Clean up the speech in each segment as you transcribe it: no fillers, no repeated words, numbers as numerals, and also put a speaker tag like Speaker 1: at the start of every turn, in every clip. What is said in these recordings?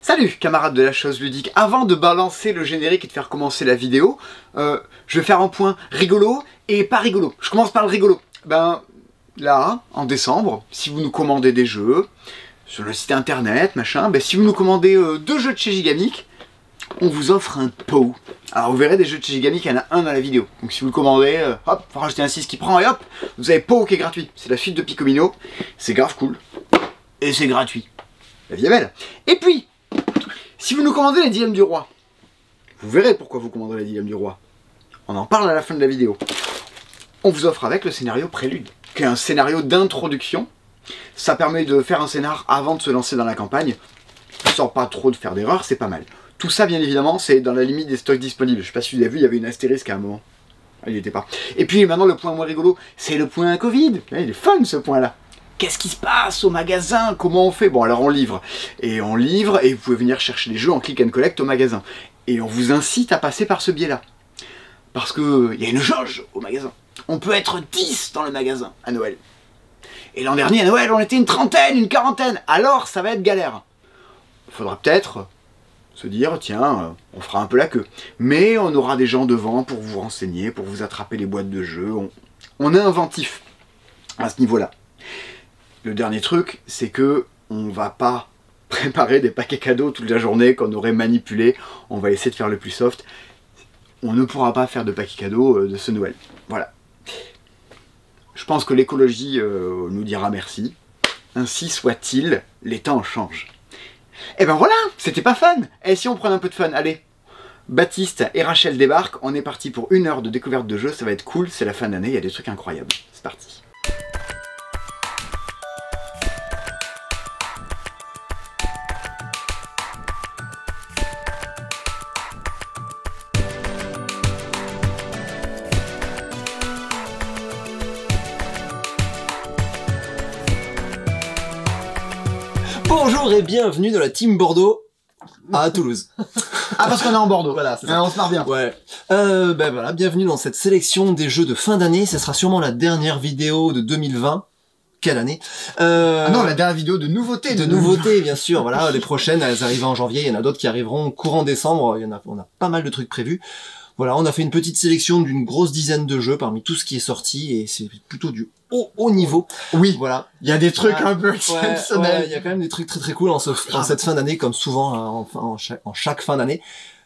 Speaker 1: Salut camarades de la chose ludique. Avant de balancer le générique et de faire commencer la vidéo, je vais faire un point rigolo et pas rigolo. Je commence par le rigolo. Ben là, en décembre, si vous nous commandez des jeux sur le site internet, machin, ben si vous nous commandez 2 jeux de chez Gigamic, on vous offre un pot. Alors vous verrez des jeux de chez Gigamic, il y en a un dans la vidéo. Donc si vous le commandez, hop, faut rajouter un 6 qui prend et hop, vous avez pot qui est gratuit. C'est la suite de Picomino, c'est grave cool. Et c'est gratuit. La vie est belle. Et puis, si vous nous commandez les dilemmes du roi, vous verrez pourquoi vous commandez les dilemmes du roi. On en parle à la fin de la vidéo. On vous offre avec le scénario prélude, qui est un scénario d'introduction. Ça permet de faire un scénar avant de se lancer dans la campagne. Sans pas trop de faire d'erreurs, c'est pas mal. Tout ça, bien évidemment, c'est dans la limite des stocks disponibles. Je sais pas si vous avez vu, il y avait une astérisque à un moment. Ah, il n'y était pas. Et puis maintenant, le point moins rigolo, c'est le point Covid. Il est fun ce point-là. Qu'est-ce qui se passe au magasin? Comment on fait? Bon, alors on livre. Et on livre, et vous pouvez venir chercher les jeux en click and collect au magasin. Et on vous incite à passer par ce biais-là. Parce que il y a une jauge au magasin. On peut être 10 dans le magasin à Noël. Et l'an dernier, à Noël, on était une trentaine, une quarantaine. Alors, ça va être galère. Il faudra peut-être se dire, tiens, on fera un peu la queue. Mais on aura des gens devant pour vous renseigner, pour vous attraper les boîtes de jeux. On est inventif à ce niveau-là. Le dernier truc, c'est que on va pas préparer des paquets cadeaux toute la journée qu'on aurait manipulé. On va essayer de faire le plus soft. On ne pourra pas faire de paquets cadeaux de ce Noël. Voilà. Je pense que l'écologie nous dira merci. Ainsi soit-il, les temps changent. Et ben voilà, c'était pas fun. Et si on prenait un peu de fun, allez. Baptiste et Rachel débarquent. On est parti pour 1 heure de découverte de jeu. Ça va être cool, c'est la fin d'année, il y a des trucs incroyables. C'est parti.
Speaker 2: Bonjour et bienvenue dans la Team Bordeaux à Toulouse.
Speaker 1: Ah, parce qu'on est en Bordeaux.
Speaker 2: Voilà, c'est ça.
Speaker 1: On se marre bien.
Speaker 2: Ouais. Ben voilà, bienvenue dans cette sélection des jeux de fin d'année. Ce sera sûrement la dernière vidéo de 2020. Quelle année
Speaker 1: Ah non, la dernière vidéo de nouveautés.
Speaker 2: De nouveautés, bien sûr. Voilà, les prochaines, elles arrivent en janvier. Il y en a d'autres qui arriveront courant décembre. On a pas mal de trucs prévus. Voilà, on a fait une petite sélection d'une grosse dizaine de jeux parmi tout ce qui est sorti et c'est plutôt du haut niveau.
Speaker 1: Oui,
Speaker 2: voilà.
Speaker 1: Il y a des trucs un peu exceptionnels.
Speaker 2: Il y a quand même des trucs très très cool en cette fin d'année, comme souvent en chaque fin d'année.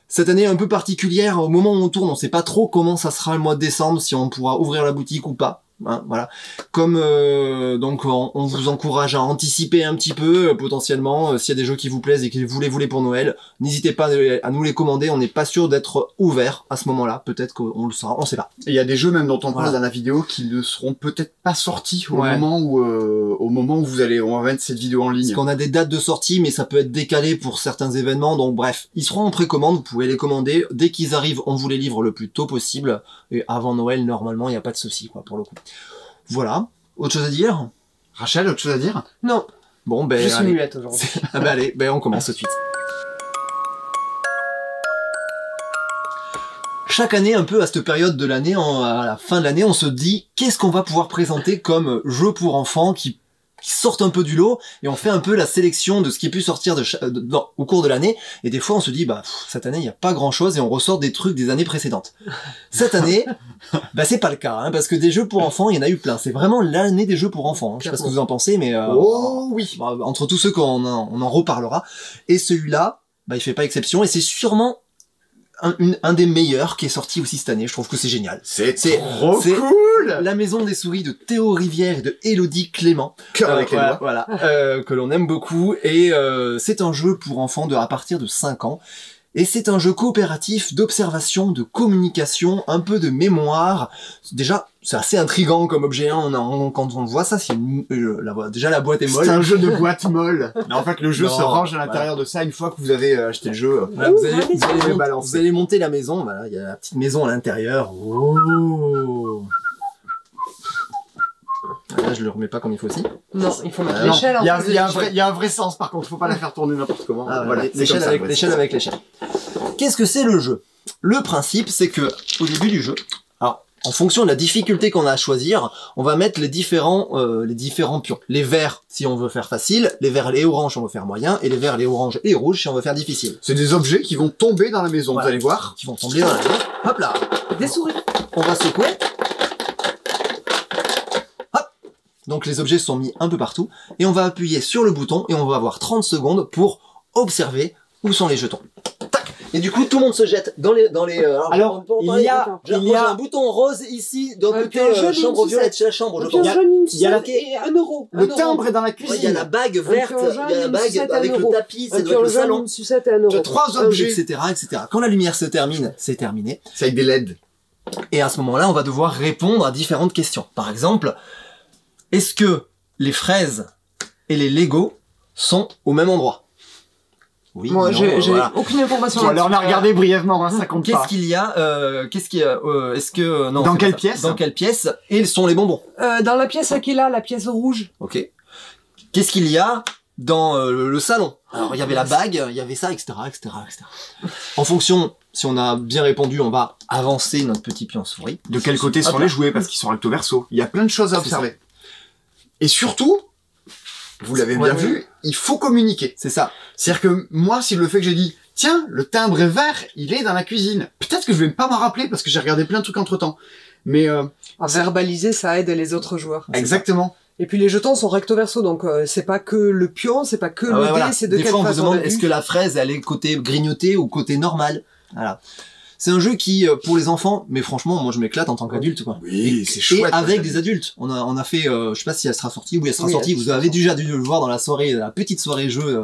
Speaker 2: Cette année un peu particulière, au moment où on tourne, on sait pas trop comment ça sera le mois de décembre, si on pourra ouvrir la boutique ou pas. Hein, voilà. Comme donc on vous encourage à anticiper un petit peu potentiellement s'il y a des jeux qui vous plaisent et que vous les voulez pour Noël, n'hésitez pas à nous les commander. On n'est pas sûr d'être ouvert à ce moment-là. Peut-être qu'on le sera, on sait pas.
Speaker 1: Et il y a des jeux même dont on parle dans la vidéo qui ne seront peut-être pas sortis au moment où on va mettre cette vidéo en ligne.
Speaker 2: Parce qu'on a des dates de sortie, mais ça peut être décalé pour certains événements. Donc bref, ils seront en précommande. Vous pouvez les commander dès qu'ils arrivent. On vous les livre le plus tôt possible. Et avant Noël, normalement, il n'y a pas de souci, quoi, pour le coup. Voilà. Autre chose à dire?
Speaker 1: Rachel, autre chose à dire?
Speaker 3: Non.
Speaker 2: Bon, ben,
Speaker 3: je suis muette aujourd'hui.
Speaker 2: Ah ben allez, ben on commence tout de suite. Chaque année, un peu à cette période de l'année, à la fin de l'année, on se dit qu'est-ce qu'on va pouvoir présenter comme jeu pour enfants qui sortent un peu du lot, et on fait un peu la sélection de ce qui est pu sortir au cours de l'année, et des fois on se dit cette année il n'y a pas grand chose et on ressort des trucs des années précédentes. Cette année, c'est pas le cas, hein, parce que des jeux pour enfants il y en a eu plein, c'est vraiment l'année des jeux pour enfants, hein. Je sais pas ce que vous en pensez, mais
Speaker 1: oui.
Speaker 2: Entre tous ceux qu'on en reparlera, et celui-là il fait pas exception, et c'est sûrement un des meilleurs qui est sorti aussi cette année. Je trouve que c'est génial.
Speaker 1: C'est trop cool.
Speaker 2: La maison des souris de Théo Rivière et de Élodie Clément.
Speaker 1: Cœur avec les doigts.
Speaker 2: Voilà. Que l'on aime beaucoup. Et c'est un jeu pour enfants à partir de 5 ans. Et c'est un jeu coopératif d'observation, de communication, un peu de mémoire. Déjà, c'est assez intriguant comme objet. Hein. Quand on voit ça, déjà la boîte est molle.
Speaker 1: C'est un jeu de boîte molle. Mais en fait, le jeu se range à l'intérieur de ça une fois que vous avez acheté le jeu.
Speaker 2: Voilà, vous allez monter la maison. Voilà, il y a la petite maison à l'intérieur. Oh. Là, je le remets pas comme il faut aussi.
Speaker 3: Non, il faut mettre l'échelle.
Speaker 1: Il y a un vrai sens, par contre. Faut pas la faire tourner n'importe comment.
Speaker 2: Ah, voilà, l'échelle avec l'échelle. Qu'est-ce que c'est le jeu? Le principe, c'est que, au début du jeu, alors, en fonction de la difficulté qu'on a à choisir, on va mettre les différents pions. Les verts si on veut faire facile, les verts et oranges si on veut faire moyen, et les verts, les oranges et rouges si on veut faire difficile.
Speaker 1: C'est des objets qui vont tomber dans la maison,
Speaker 2: Voilà.
Speaker 1: vous allez voir.
Speaker 2: Qui vont tomber dans la maison. Hop là.
Speaker 3: Des souris.
Speaker 2: On va secouer. Hop. Donc les objets sont mis un peu partout. Et on va appuyer sur le bouton et on va avoir 30 secondes pour observer où sont les jetons. Tac. Et du coup, tout le monde se jette dans les.
Speaker 1: Alors, il y a
Speaker 2: j'ai un bouton rose ici, d'un
Speaker 3: Un
Speaker 2: côté
Speaker 3: pion jaune,
Speaker 2: chambre
Speaker 3: une
Speaker 2: violette, c'est la chambre, je
Speaker 3: Un pion
Speaker 2: pense.
Speaker 3: jaune, une
Speaker 1: il y a la-
Speaker 3: sucette et 1 euro.
Speaker 1: Le timbre est dans la cuisine.
Speaker 2: Ouais, il y a la bague verte,
Speaker 3: pion jaune,
Speaker 2: il y a la
Speaker 3: une
Speaker 2: bague
Speaker 3: sucette,
Speaker 2: avec
Speaker 3: 1
Speaker 2: le
Speaker 3: euro.
Speaker 2: tapis,
Speaker 3: Un
Speaker 2: c'est dans
Speaker 3: pion
Speaker 2: le
Speaker 3: jaune,
Speaker 2: salon,
Speaker 3: une sucette et 1 euro.
Speaker 1: Tu as 3 objets.
Speaker 2: etc., etc. Quand la lumière se termine, c'est terminé.
Speaker 1: C'est avec des LED.
Speaker 2: Et à ce moment-là, on va devoir répondre à différentes questions. Par exemple, est-ce que les fraises et les Lego sont au même endroit? Oui,
Speaker 3: Moi,
Speaker 2: non,
Speaker 3: j'ai
Speaker 2: voilà.
Speaker 3: aucune information.
Speaker 1: Alors on a regardé brièvement, hein, ça compte
Speaker 2: Qu'est-ce
Speaker 1: pas.
Speaker 2: qu'il y a est-ce que non,
Speaker 1: Dans
Speaker 2: c'est
Speaker 1: quelle
Speaker 2: pas ça.
Speaker 1: pièce
Speaker 2: Dans quelle pièce? Et sont les bonbons.
Speaker 3: Dans la pièce qui est là, la pièce rouge.
Speaker 2: Ok. Qu'est-ce qu'il y a dans le salon? Alors il y avait la bague, il y avait ça, etc., etc., etc. En fonction, si on a bien répondu, on va avancer notre petit pion souris.
Speaker 1: De quel côté
Speaker 2: Hop
Speaker 1: sont
Speaker 2: là.
Speaker 1: les jouets, parce qu'ils sont recto verso. Il y a plein de choses à
Speaker 2: C'est
Speaker 1: observer. Et surtout, vous l'avez bien
Speaker 2: Ouais.
Speaker 1: vu, il faut communiquer.
Speaker 2: C'est ça.
Speaker 1: C'est-à-dire que moi, si le fait que j'ai dit, tiens, le timbre est vert, il est dans la cuisine. Peut-être que je vais pas m'en rappeler parce que j'ai regardé plein de trucs entre temps. Mais
Speaker 3: À verbaliser, ça aide les autres joueurs.
Speaker 1: exactement.
Speaker 3: Et puis les jetons sont recto verso, donc c'est pas que le pion, c'est pas que
Speaker 2: Ah
Speaker 3: le
Speaker 2: ouais,
Speaker 3: dé,
Speaker 2: voilà.
Speaker 3: c'est de
Speaker 2: Des
Speaker 3: quelle
Speaker 2: fois, on vous
Speaker 3: façon
Speaker 2: demande
Speaker 3: on a
Speaker 2: est-ce
Speaker 3: vu.
Speaker 2: que la fraise, elle est côté grignoté ou côté normal. Voilà. C'est un jeu qui, pour les enfants, mais franchement, moi je m'éclate en tant qu'adulte, quoi.
Speaker 1: Oui, c'est
Speaker 2: Et
Speaker 1: chouette.
Speaker 2: avec des adultes. On a fait, je sais pas si elle sera sortie, oui elle sera
Speaker 3: Oui,
Speaker 2: sortie.
Speaker 3: elle
Speaker 2: Vous
Speaker 3: sera
Speaker 2: avez déjà dû le voir dans la soirée, la petite soirée jeu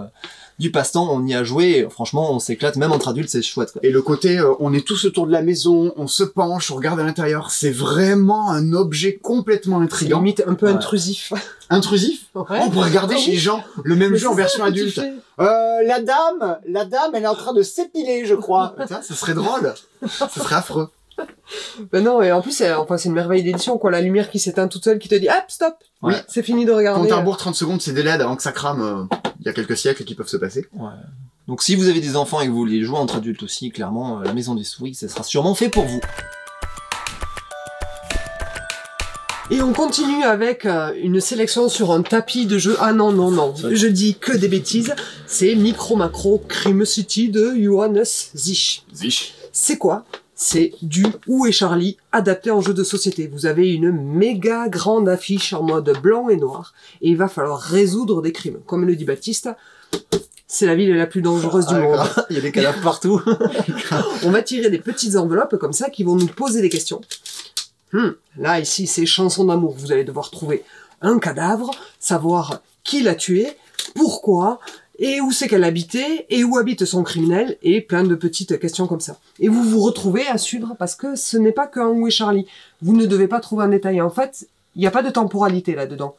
Speaker 2: du passe-temps. On y a joué. Et franchement, on s'éclate. Même entre adultes, c'est chouette, quoi.
Speaker 1: Et le côté, on est tous autour de la maison, on se penche, on regarde à l'intérieur. C'est vraiment un objet complètement
Speaker 3: C'est
Speaker 1: intriguant.
Speaker 3: limite un peu
Speaker 2: Ouais.
Speaker 3: intrusif.
Speaker 1: Intrusif.
Speaker 3: Ouais.
Speaker 1: On pourrait regarder
Speaker 3: Ah
Speaker 1: chez
Speaker 3: oui.
Speaker 1: les gens le même
Speaker 3: Mais
Speaker 1: jeu en
Speaker 3: c'est
Speaker 1: version
Speaker 3: ça que tu
Speaker 1: adulte.
Speaker 3: fais.
Speaker 1: La dame, elle est en train de s'épiler, je crois. Ça serait drôle. Ce serait affreux.
Speaker 3: Ben non, et en plus, c'est une merveille d'édition, quoi. La lumière qui s'éteint toute seule, qui te dit, hop, stop.
Speaker 2: Ouais.
Speaker 3: Oui, c'est fini de regarder.
Speaker 1: Compte à rebours 30 secondes, c'est des LED avant que ça crame. Il y a quelques siècles qui peuvent se passer.
Speaker 2: Ouais. Donc si vous avez des enfants et que vous voulez jouer entre adultes aussi, clairement, la maison des souris, ça sera sûrement fait pour vous.
Speaker 3: Et on continue avec une sélection sur un tapis de jeu. Ah non, non, non. Je dis que des bêtises. C'est Micro Macro Crime City de Johannes Zich.
Speaker 1: Zich.
Speaker 3: C'est quoi? C'est du Où est Charlie adapté en jeu de société. Vous avez une méga grande affiche en mode blanc et noir et il va falloir résoudre des crimes. Comme le dit Baptiste, c'est la ville la plus dangereuse du monde.
Speaker 2: Il y a des cadavres partout.
Speaker 3: On va tirer des petites enveloppes comme ça qui vont nous poser des questions. Là, ici, c'est chanson d'amour. Vous allez devoir trouver un cadavre, savoir qui l'a tué, pourquoi, et où c'est qu'elle habitait, et où habite son criminel, et plein de petites questions comme ça. Et vous vous retrouvez à suivre parce que ce n'est pas qu'un Où est Charlie. Vous ne devez pas trouver un détail. En fait, il n'y a pas de temporalité là-dedans.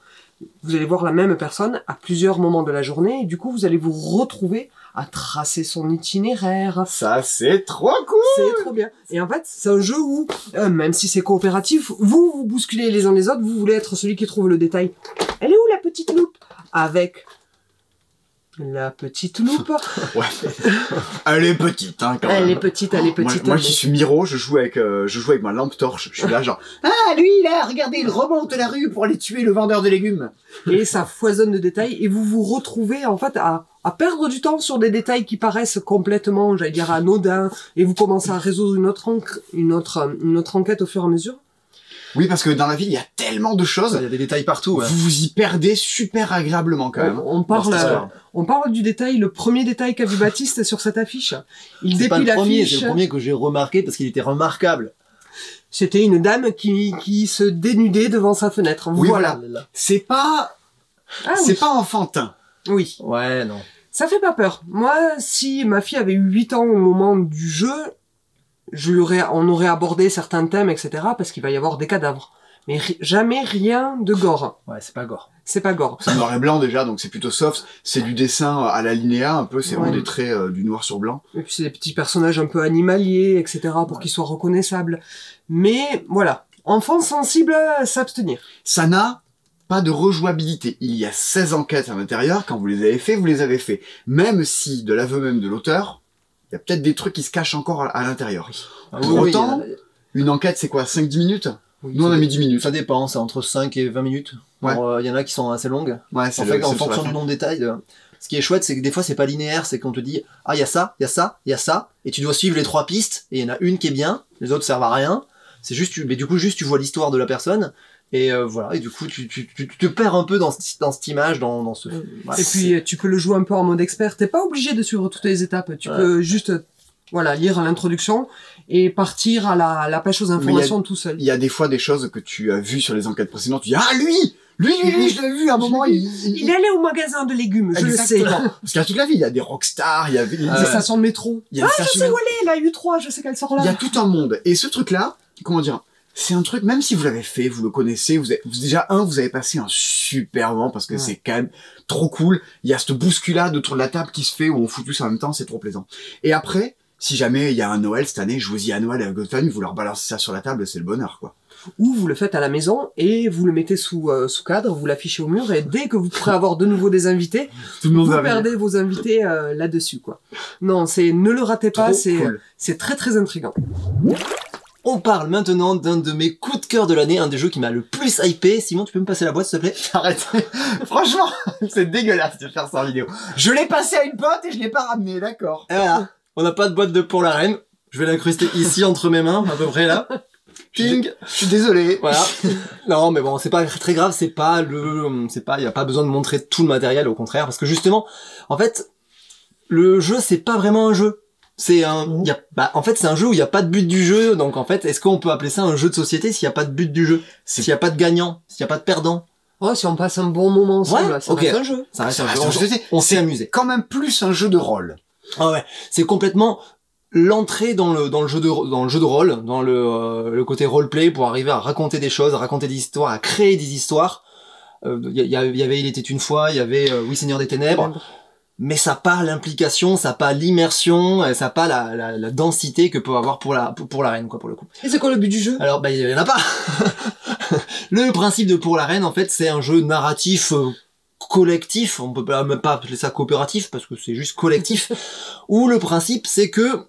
Speaker 3: Vous allez voir la même personne à plusieurs moments de la journée, et du coup, vous allez vous retrouver à tracer son itinéraire.
Speaker 1: Ça, c'est trop cool.
Speaker 3: C'est trop bien. Et en fait, c'est un jeu où, même si c'est coopératif, vous bousculez les uns les autres, vous voulez être celui qui trouve le détail. Elle est où la petite loupe? Avec la petite loupe.
Speaker 1: Ouais. Elle est petite, hein, quand même.
Speaker 3: Elle est petite, elle est petite.
Speaker 1: Moi qui suis Miro, je joue avec ma lampe torche. Je suis là, genre, ah, lui, là, regardez, il remonte la rue pour aller tuer le vendeur de légumes.
Speaker 3: Et ça foisonne de détails, et vous vous retrouvez, en fait, à perdre du temps sur des détails qui paraissent complètement, j'allais dire, anodins, et vous commencez à résoudre une autre enquête au fur et à mesure.
Speaker 1: Oui, parce que dans la ville, il y a tellement de choses.
Speaker 2: Il y a des détails partout. Ouais.
Speaker 1: Vous vous y perdez super agréablement, quand même.
Speaker 3: On parle du détail, le premier détail qu'a vu Baptiste sur cette affiche. Il
Speaker 2: C'est pas
Speaker 3: déplie
Speaker 2: le premier,
Speaker 3: l'affiche.
Speaker 2: c'est le premier que j'ai remarqué parce qu'il était remarquable.
Speaker 3: C'était une dame qui se dénudait devant sa fenêtre.
Speaker 1: Oui,
Speaker 3: Voilà.
Speaker 1: C'est pas,
Speaker 3: Ah
Speaker 1: c'est
Speaker 3: oui.
Speaker 1: pas enfantin.
Speaker 3: Oui.
Speaker 2: Ouais, non.
Speaker 3: Ça fait pas peur. Moi, si ma fille avait eu 8 ans au moment du jeu, on aurait abordé certains thèmes, etc., parce qu'il va y avoir des cadavres. Mais jamais rien de gore.
Speaker 2: Ouais, c'est pas gore.
Speaker 3: C'est pas gore.
Speaker 1: C'est noir et blanc déjà, donc c'est plutôt soft. C'est du dessin à la linéa, un peu. C'est vraiment
Speaker 3: Ouais.
Speaker 1: des traits du noir sur blanc.
Speaker 3: Et puis c'est des petits personnages un peu animaliers, etc., pour qu'ils soient reconnaissables. Mais voilà. Enfants sensibles à s'abstenir.
Speaker 1: Ça n'a pas de rejouabilité. Il y a 16 enquêtes à l'intérieur. Quand vous les avez fait, vous les avez fait. Même si, de l'aveu même de l'auteur, il y a peut-être des trucs qui se cachent encore à l'intérieur.
Speaker 2: Ah
Speaker 1: Pour autant, Une enquête, c'est quoi, 5-10 minutes?
Speaker 2: Oui,
Speaker 1: Nous, on a mis 10 minutes.
Speaker 2: Ça dépend, c'est entre 5 et 20 minutes.
Speaker 1: Ouais.
Speaker 2: Il y en a qui sont assez longues.
Speaker 1: Ouais, c'est
Speaker 2: En fait, en
Speaker 1: c'est sur la
Speaker 2: fonction
Speaker 1: fin.
Speaker 2: du nombre de détails. Ce qui est chouette, c'est que des fois, c'est pas linéaire, c'est qu'on te dit, ah, il y a ça, il y a ça, il y a ça, et tu dois suivre les 3 pistes, et il y en a une qui est bien, les autres servent à rien. C'est juste, mais du coup, juste, tu vois l'histoire de la personne, et voilà, et du coup, tu te perds un peu dans cette image, dans ce...
Speaker 3: Et puis, tu peux le jouer un peu en mode expert. T'es pas obligé de suivre toutes les étapes. Tu peux juste, voilà, lire l'introduction et partir à la pêche aux informations tout seul.
Speaker 1: Il y a des fois des choses que tu as vues sur les enquêtes précédentes, tu dis, ah, lui, je l'ai vu à un moment,
Speaker 3: Il est allé au magasin de légumes, je le sais.
Speaker 1: Exactement. Parce qu'il y a toute la vie, il y a des rockstars, il y a des
Speaker 3: stations de métro.
Speaker 1: il y a des
Speaker 3: Je
Speaker 1: stations
Speaker 3: sais
Speaker 1: de-
Speaker 3: où elle est, la U3, je sais qu'elle sort là.
Speaker 1: Il y a tout un monde. Et ce truc-là, comment dire, c'est un truc, même si vous l'avez fait, vous le connaissez, déjà, vous avez passé un super moment parce que c'est quand même trop cool. Il y a cette bousculade autour de la table qui se fait où on fout tous en même temps, c'est trop plaisant. Et après, si jamais il y a un Noël cette année, jouez-y à Noël avec votre famille, vous leur balancez ça sur la table, c'est le bonheur, quoi.
Speaker 3: Ou vous le faites à la maison et vous le mettez sous cadre, vous l'affichez au mur et dès que vous pourrez avoir de nouveau des invités,
Speaker 1: Tout le monde
Speaker 3: vous
Speaker 1: va venir.
Speaker 3: perdez vos invités là-dessus, quoi. Non, ne le ratez pas,
Speaker 1: Trop cool.
Speaker 3: c'est très très intriguant.
Speaker 2: On parle maintenant d'un de mes coups de cœur de l'année, un des jeux qui m'a le plus hypé. Simon, tu peux me passer la boîte, s'il te plaît?
Speaker 1: Arrête. Franchement, c'est dégueulasse de faire ça en vidéo. Je l'ai passé à une pote et je l'ai pas ramené, d'accord.
Speaker 2: Et voilà. On n'a pas de boîte de pour la reine. Je vais l'incruster ici entre mes mains, à peu près là. Ting.
Speaker 1: Je suis désolé.
Speaker 2: Voilà. Non, mais bon, c'est pas très grave, il y a pas besoin de montrer tout le matériel, au contraire, parce que justement, en fait, le jeu, c'est pas vraiment un jeu. En fait, c'est un jeu où il y a pas de but du jeu, donc en fait, est-ce qu'on peut appeler ça un jeu de société s'il y a pas de but du jeu? S'il y a pas de gagnant? S'il y a pas de perdant?
Speaker 3: Oh, si on passe un bon moment ensemble,
Speaker 2: Ouais,
Speaker 3: ça
Speaker 2: ok.
Speaker 3: reste un jeu.
Speaker 2: Ça reste
Speaker 1: Ça
Speaker 2: un
Speaker 1: reste
Speaker 2: jeu.
Speaker 1: un jeu de société.
Speaker 2: On s'est amusé.
Speaker 1: Quand même plus un jeu de rôle.
Speaker 2: Ah ouais. C'est complètement l'entrée dans le jeu de rôle, dans le côté roleplay pour arriver à raconter des choses, à raconter des histoires, à créer des histoires. Il y avait Il était une fois, il y avait Oui Seigneur des Ténèbres. Mais ça n'a pas l'implication, ça n'a pas l'immersion, ça n'a pas la densité que peut avoir pour la reine, quoi, pour le coup.
Speaker 3: Et c'est quoi le but du jeu?
Speaker 2: Alors, il y en a pas. Le principe de Pour la reine, en fait, c'est un jeu narratif collectif. On peut même pas appeler ça coopératif parce que c'est juste collectif. Où le principe, c'est que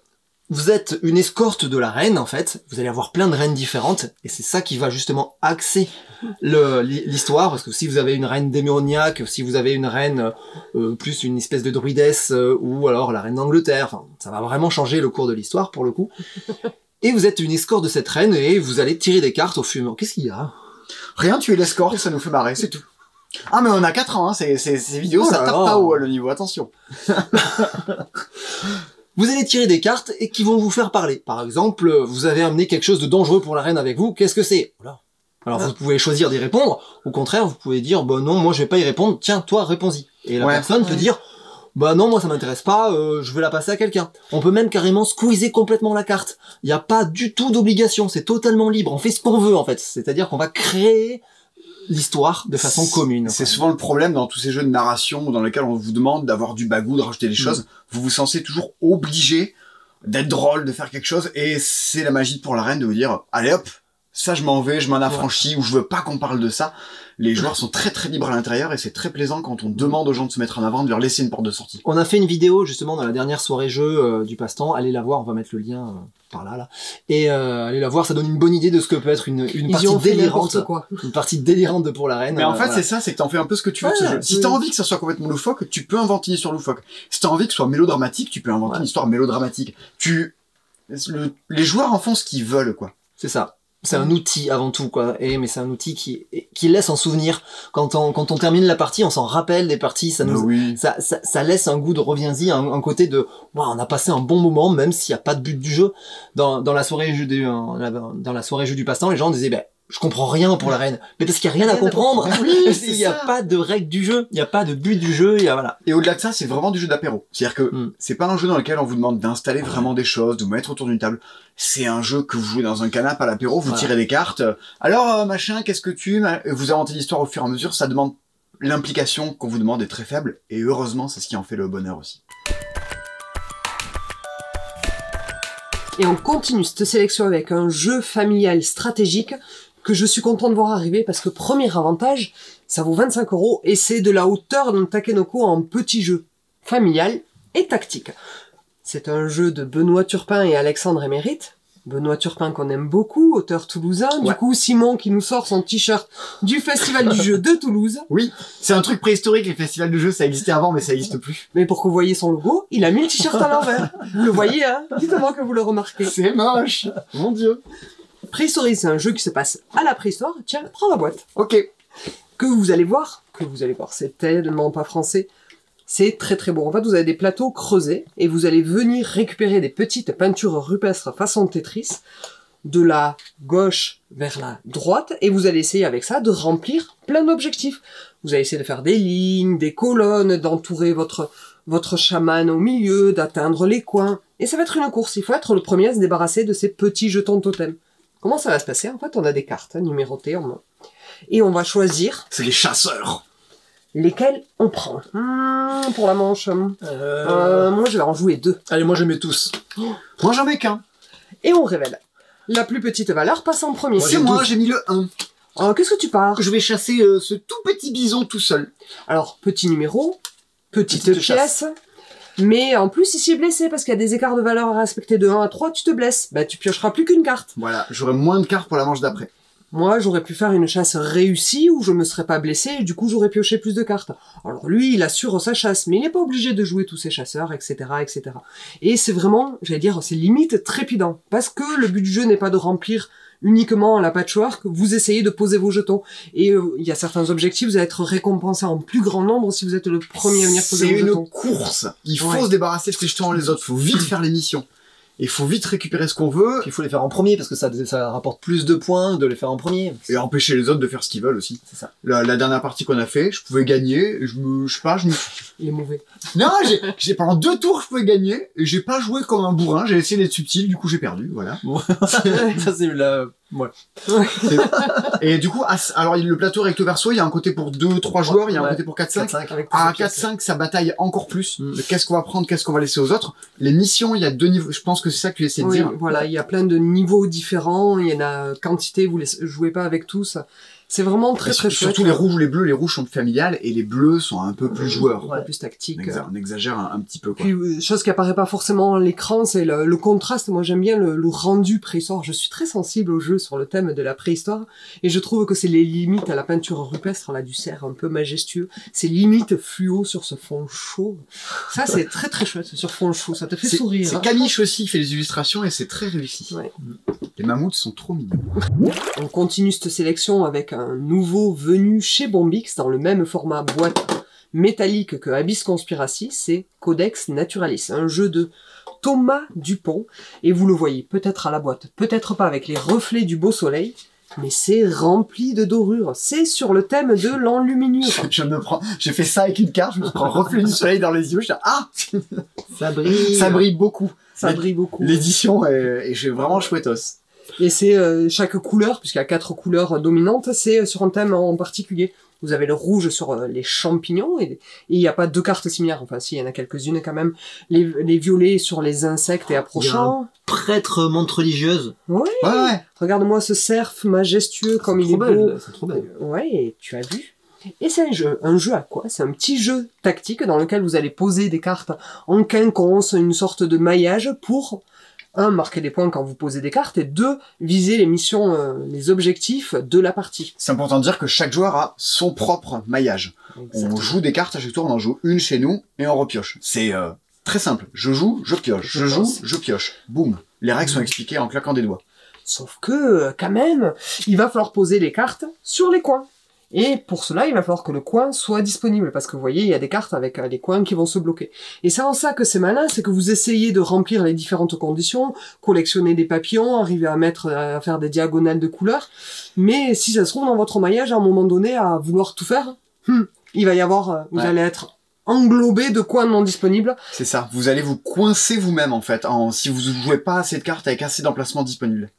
Speaker 2: vous êtes une escorte de la reine, en fait. Vous allez avoir plein de reines différentes. Et c'est ça qui va justement axer l'histoire. Parce que si vous avez une reine démoniaque, si vous avez une reine plus une espèce de druidesse, ou alors la reine d'Angleterre, enfin, ça va vraiment changer le cours de l'histoire, pour le coup. Et vous êtes une escorte de cette reine et vous allez tirer des cartes au fur. Qu'est-ce qu'il y a?
Speaker 1: Rien, tu es l'escorte, ça nous fait marrer, c'est tout. Ah, mais on a 4 ans, hein, ces vidéos,
Speaker 2: Oh
Speaker 1: ça
Speaker 2: là
Speaker 1: tape
Speaker 2: là.
Speaker 1: pas haut, le niveau, attention.
Speaker 2: Vous allez tirer des cartes et qui vont vous faire parler. Par exemple, vous avez amené quelque chose de dangereux pour la reine avec vous. Qu'est-ce que c'est? Voilà. Alors vous pouvez choisir d'y répondre. Au contraire, vous pouvez dire, bah non, moi je vais pas y répondre. Tiens, toi, réponds-y. Et la personne peut dire, bah non, moi ça m'intéresse pas. Je vais la passer à quelqu'un. On peut même carrément squeezer complètement la carte. Il n'y a pas du tout d'obligation. C'est totalement libre. On fait ce qu'on veut en fait. C'est-à-dire qu'on va créer l'histoire de façon commune.
Speaker 1: C'est souvent le problème dans tous ces jeux de narration dans lesquels on vous demande d'avoir du bagou, de rajouter des choses. Vous vous sentez toujours obligé d'être drôle, de faire quelque chose, et c'est la magie de Pour la reine de vous dire, allez hop, ça je m'en vais, je m'en affranchis, ou je veux pas qu'on parle de ça. Les joueurs sont très très libres à l'intérieur, et c'est très plaisant quand on demande aux gens de se mettre en avant, de leur laisser une porte de sortie.
Speaker 2: On a fait une vidéo justement dans la dernière soirée jeu du passe-temps. Allez la voir, on va mettre le lien par là. Et allez la voir, ça donne une bonne idée de ce que peut être une partie délirante.
Speaker 3: Quoi.
Speaker 2: Une partie délirante de Pour la reine.
Speaker 1: Mais en fait,
Speaker 2: voilà.
Speaker 1: c'est ça, c'est que t'en fais un peu ce que tu veux de ce jeu. Si t'as envie que ça soit complètement loufoque, tu peux inventer une histoire loufoque. Si t'as envie que ce soit mélodramatique, tu peux inventer une histoire mélodramatique. Les joueurs en font ce qu'ils veulent, quoi.
Speaker 2: C'est ça. C'est un outil avant tout, quoi. Mais c'est un outil qui laisse en souvenir. Quand on termine la partie, on s'en rappelle des parties. Ça laisse un goût de reviens-y, un côté de, wow, on a passé un bon moment, même s'il n'y a pas de but du jeu. Dans la soirée jeu du passe-temps, les gens disaient, je comprends rien pour la reine. Mais parce qu'il n'y a rien à comprendre. Il n'y a pas de règle du jeu. Il n'y a pas de but du jeu. Voilà.
Speaker 1: Et au-delà de ça, c'est vraiment du jeu d'apéro. C'est-à-dire que c'est pas un jeu dans lequel on vous demande d'installer vraiment des choses, de vous mettre autour d'une table. C'est un jeu que vous jouez dans un canapé à l'apéro, vous tirez des cartes. Alors, machin, qu'est-ce que vous inventez l'histoire au fur et à mesure. Ça demande l'implication qu'on vous demande est très faible. Et heureusement, c'est ce qui en fait le bonheur aussi.
Speaker 3: Et on continue cette sélection avec un jeu familial stratégique que je suis content de voir arriver parce que premier avantage, ça vaut 25 € et c'est de la hauteur d'un Takenoko en petit jeu familial et tactique. C'est un jeu de Benoît Turpin et Alexandre Émérite, Benoît Turpin qu'on aime beaucoup, auteur toulousain. Du coup, Simon qui nous sort son t-shirt du Festival du jeu de Toulouse.
Speaker 1: Oui, c'est un truc préhistorique, les festivals de jeux, ça existait avant, mais ça existe plus.
Speaker 3: Mais pour que vous voyez son logo, il a mis le t-shirt à l'envers. Vous le voyez, hein? Dites-moi que vous le remarquez.
Speaker 1: C'est moche. Mon Dieu.
Speaker 3: Préhistorie, c'est un jeu qui se passe à la préhistoire. Tiens, prends la boîte.
Speaker 1: Ok.
Speaker 3: Que vous allez voir, c'est tellement pas français. C'est très très beau. En fait, vous avez des plateaux creusés et vous allez venir récupérer des petites peintures rupestres façon Tetris de la gauche vers la droite et vous allez essayer avec ça de remplir plein d'objectifs. Vous allez essayer de faire des lignes, des colonnes, d'entourer votre chaman au milieu, d'atteindre les coins. Et ça va être une course. Il faut être le premier à se débarrasser de ces petits jetons totems. Comment ça va se passer? En fait, on a des cartes numérotées en main. Et on va choisir...
Speaker 1: C'est les chasseurs.
Speaker 3: Lesquels on prend. Pour la manche. Moi, je vais en jouer 2.
Speaker 2: Allez, moi je mets tous.
Speaker 1: Moi, j'en mets qu'un.
Speaker 3: Et on révèle. La plus petite valeur passe en premier.
Speaker 1: C'est moi, j'ai mis le 1.
Speaker 3: Qu'est-ce que tu pars?
Speaker 1: Je vais chasser ce tout petit bison tout seul.
Speaker 3: Alors, petit numéro, petite pièce. Mais en plus, ici, blessé, parce qu'il y a des écarts de valeur à respecter de 1 à 3, tu te blesses. Bah, tu piocheras plus qu'une carte.
Speaker 1: Voilà, j'aurai moins de cartes pour la manche d'après.
Speaker 3: Moi, j'aurais pu faire une chasse réussie où je me serais pas blessé et du coup, j'aurais pioché plus de cartes. Alors lui, il assure sa chasse, mais il n'est pas obligé de jouer tous ses chasseurs, etc., etc. Et c'est vraiment, j'allais dire, c'est limite trépidant. Parce que le but du jeu n'est pas de remplir uniquement la patchwork, vous essayez de poser vos jetons. Et il y a certains objectifs, vous allez être récompensé en plus grand nombre si vous êtes le premier à venir poser vos jetons.
Speaker 1: C'est une course. Il faut se débarrasser de ces jetons les autres. Il faut vite faire les missions. Il faut vite récupérer ce qu'on veut.
Speaker 2: Il faut les faire en premier parce que ça rapporte plus de points de les faire en premier.
Speaker 1: Et empêcher les autres de faire ce qu'ils veulent aussi.
Speaker 2: C'est ça.
Speaker 1: La dernière partie qu'on a fait, je pouvais gagner. Et
Speaker 3: Il est mauvais.
Speaker 1: Non, pendant 2 tours, je pouvais gagner. Et j'ai pas joué comme un bourrin. J'ai essayé d'être subtil. Du coup, j'ai perdu. Voilà.
Speaker 2: Ça, c'est la... Ouais.
Speaker 1: Et du coup, alors le plateau recto verso, il y a un côté pour 2-3 joueurs, il y a un côté pour 4-5. À 4-5, ça bataille encore plus. Qu'est-ce qu'on va prendre, qu'est-ce qu'on va laisser aux autres. Les missions, il y a 2 niveaux. Je pense que c'est ça que tu essaies de dire.
Speaker 3: Voilà, il y a plein de niveaux différents. Il y en a quantité, vous les jouez pas avec tous. C'est vraiment très très chouette.
Speaker 1: Surtout les rouges ou les bleus. Les rouges sont familiales et les bleus sont un peu plus joueurs.
Speaker 3: Ouais, plus tactiques.
Speaker 1: On exagère un petit peu, quoi.
Speaker 3: Puis, chose qui apparaît pas forcément à l'écran, c'est le contraste. Moi, j'aime bien le rendu préhistoire. Je suis très sensible au jeu sur le thème de la préhistoire. Et je trouve que c'est les limites à la peinture rupestre, là, du cerf un peu majestueux. C'est limite fluo sur ce fond chaud. Ça, c'est très très chouette, sur fond chaud. Ça te fait sourire.
Speaker 1: C'est Camiche aussi qui fait les illustrations et c'est très réussi.
Speaker 3: Ouais.
Speaker 1: Les mammouths sont trop mignons.
Speaker 3: On continue cette sélection avec un nouveau venu chez Bombix dans le même format boîte métallique que Abyss Conspiracy, c'est Codex Naturalis, un jeu de Thomas Dupont, et vous le voyez peut-être à la boîte, peut-être pas avec les reflets du beau soleil, mais c'est rempli de dorures, c'est sur le thème de l'enluminure.
Speaker 1: J'ai fait ça avec une carte, je me prends reflet du soleil dans les yeux, je dis
Speaker 3: ça brille.
Speaker 1: Ça brille beaucoup.
Speaker 3: Ça brille beaucoup.
Speaker 1: L'édition est vraiment chouettos.
Speaker 3: Et c'est chaque couleur, puisqu'il y a 4 couleurs dominantes, c'est sur un thème en particulier. Vous avez le rouge sur les champignons, et il n'y a pas 2 cartes similaires, enfin si, il y en a quelques-unes quand même. Les violets sur les insectes et approchants.
Speaker 2: Prêtre montre religieuse.
Speaker 3: Ouais. Regarde-moi ce cerf majestueux comme il est beau.
Speaker 2: C'est trop belle.
Speaker 3: Ouais, tu as vu. Et c'est un jeu à quoi? C'est un petit jeu tactique dans lequel vous allez poser des cartes en quinconce, une sorte de maillage pour... 1, marquer des points quand vous posez des cartes, et 2, viser les missions, les objectifs de la partie.
Speaker 1: C'est important de dire que chaque joueur a son propre maillage. Exactement. On joue des cartes à chaque tour, on en joue une chez nous, et on repioche. C'est très simple. Je joue, je pioche. Je joue, je pioche. Boum. Les règles sont expliquées en claquant des doigts.
Speaker 3: Sauf que, quand même, il va falloir poser les cartes sur les coins. Et pour cela, il va falloir que le coin soit disponible, parce que vous voyez, il y a des cartes avec les coins qui vont se bloquer. Et c'est en ça que c'est malin, c'est que vous essayez de remplir les différentes conditions, collectionner des papillons, arriver à faire des diagonales de couleurs, mais si ça se trouve dans votre maillage, à un moment donné, à vouloir tout faire, il va y avoir, vous allez être englobé de coins non disponibles.
Speaker 1: C'est ça, vous allez vous coincer vous-même en fait, si vous jouez pas assez de cartes avec assez d'emplacements disponibles.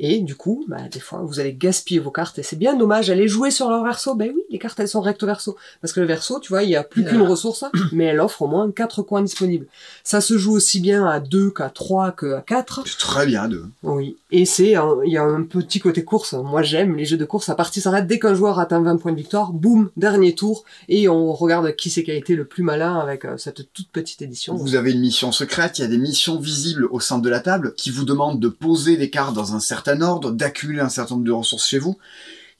Speaker 3: Et du coup, des fois, vous allez gaspiller vos cartes et c'est bien dommage. Allez jouer sur leur verso. Ben oui, les cartes, elles sont recto verso. Parce que le verso, tu vois, il y a plus qu'une ressource, mais elle offre au moins 4 coins disponibles. Ça se joue aussi bien à 2 qu'à 3 qu'à 4.
Speaker 1: C'est très bien à 2.
Speaker 3: Oui. Et il y a un petit côté course. Moi, j'aime les jeux de course. La partie s'arrête dès qu'un joueur atteint 20 points de victoire. Boum, dernier tour. Et on regarde qui c'est qui a été le plus malin avec cette toute petite édition.
Speaker 1: Vous avez une mission secrète, il y a des missions visibles au centre de la table qui vous demandent de poser des cartes dans un certain ordre, d'accumuler un certain nombre de ressources chez vous.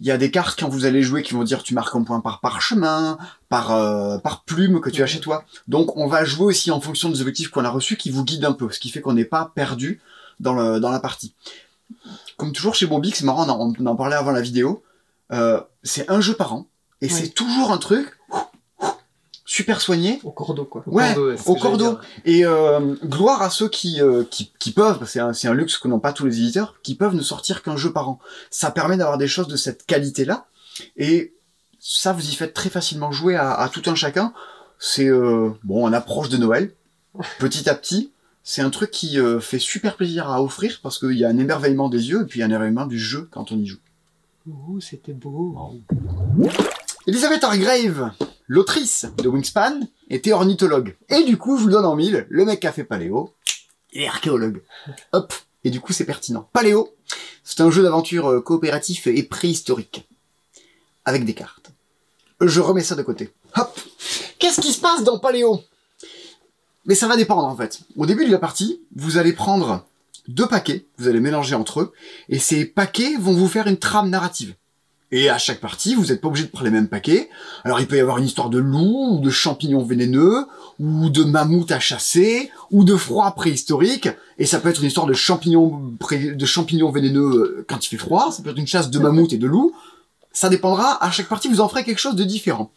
Speaker 1: Il y a des cartes quand vous allez jouer qui vont dire tu marques un point par parchemin, par plume que tu as chez toi. Donc on va jouer aussi en fonction des objectifs qu'on a reçus qui vous guident un peu, ce qui fait qu'on n'est pas perdu dans la partie. Comme toujours chez Bombix, c'est marrant, on en parlait avant la vidéo, c'est un jeu par an, et c'est toujours un truc super soigné.
Speaker 3: Au cordeau, quoi.
Speaker 1: Ouais, au cordeau. Et gloire à ceux qui peuvent, c'est un luxe que n'ont pas tous les éditeurs, qui peuvent ne sortir qu'un jeu par an. Ça permet d'avoir des choses de cette qualité-là, et ça, vous y faites très facilement jouer à tout un chacun. C'est, on approche de Noël, petit à petit. C'est un truc qui fait super plaisir à offrir, parce qu'il y a un émerveillement des yeux, et puis un émerveillement du jeu quand on y joue.
Speaker 3: Ouh, c'était beau.
Speaker 1: Elisabeth Hargrave, l'autrice de Wingspan, était ornithologue. Et du coup, je vous le donne en mille, le mec qui a fait Paléo, il est archéologue. Hop. Et du coup, c'est pertinent. Paléo, c'est un jeu d'aventure coopératif et préhistorique. Avec des cartes. Je remets ça de côté. Hop. Qu'est-ce qui se passe dans Paléo? Mais ça va dépendre, en fait. Au début de la partie, vous allez prendre 2 paquets, vous allez mélanger entre eux, et ces paquets vont vous faire une trame narrative. Et à chaque partie, vous n'êtes pas obligé de prendre les mêmes paquets. Alors il peut y avoir une histoire de loup, ou de champignons vénéneux, ou de mammouth à chasser, ou de froid préhistorique. Et ça peut être une histoire de champignons vénéneux quand il fait froid. Ça peut être une chasse de mammouth et de loup. Ça dépendra. À chaque partie, vous en ferez quelque chose de différent.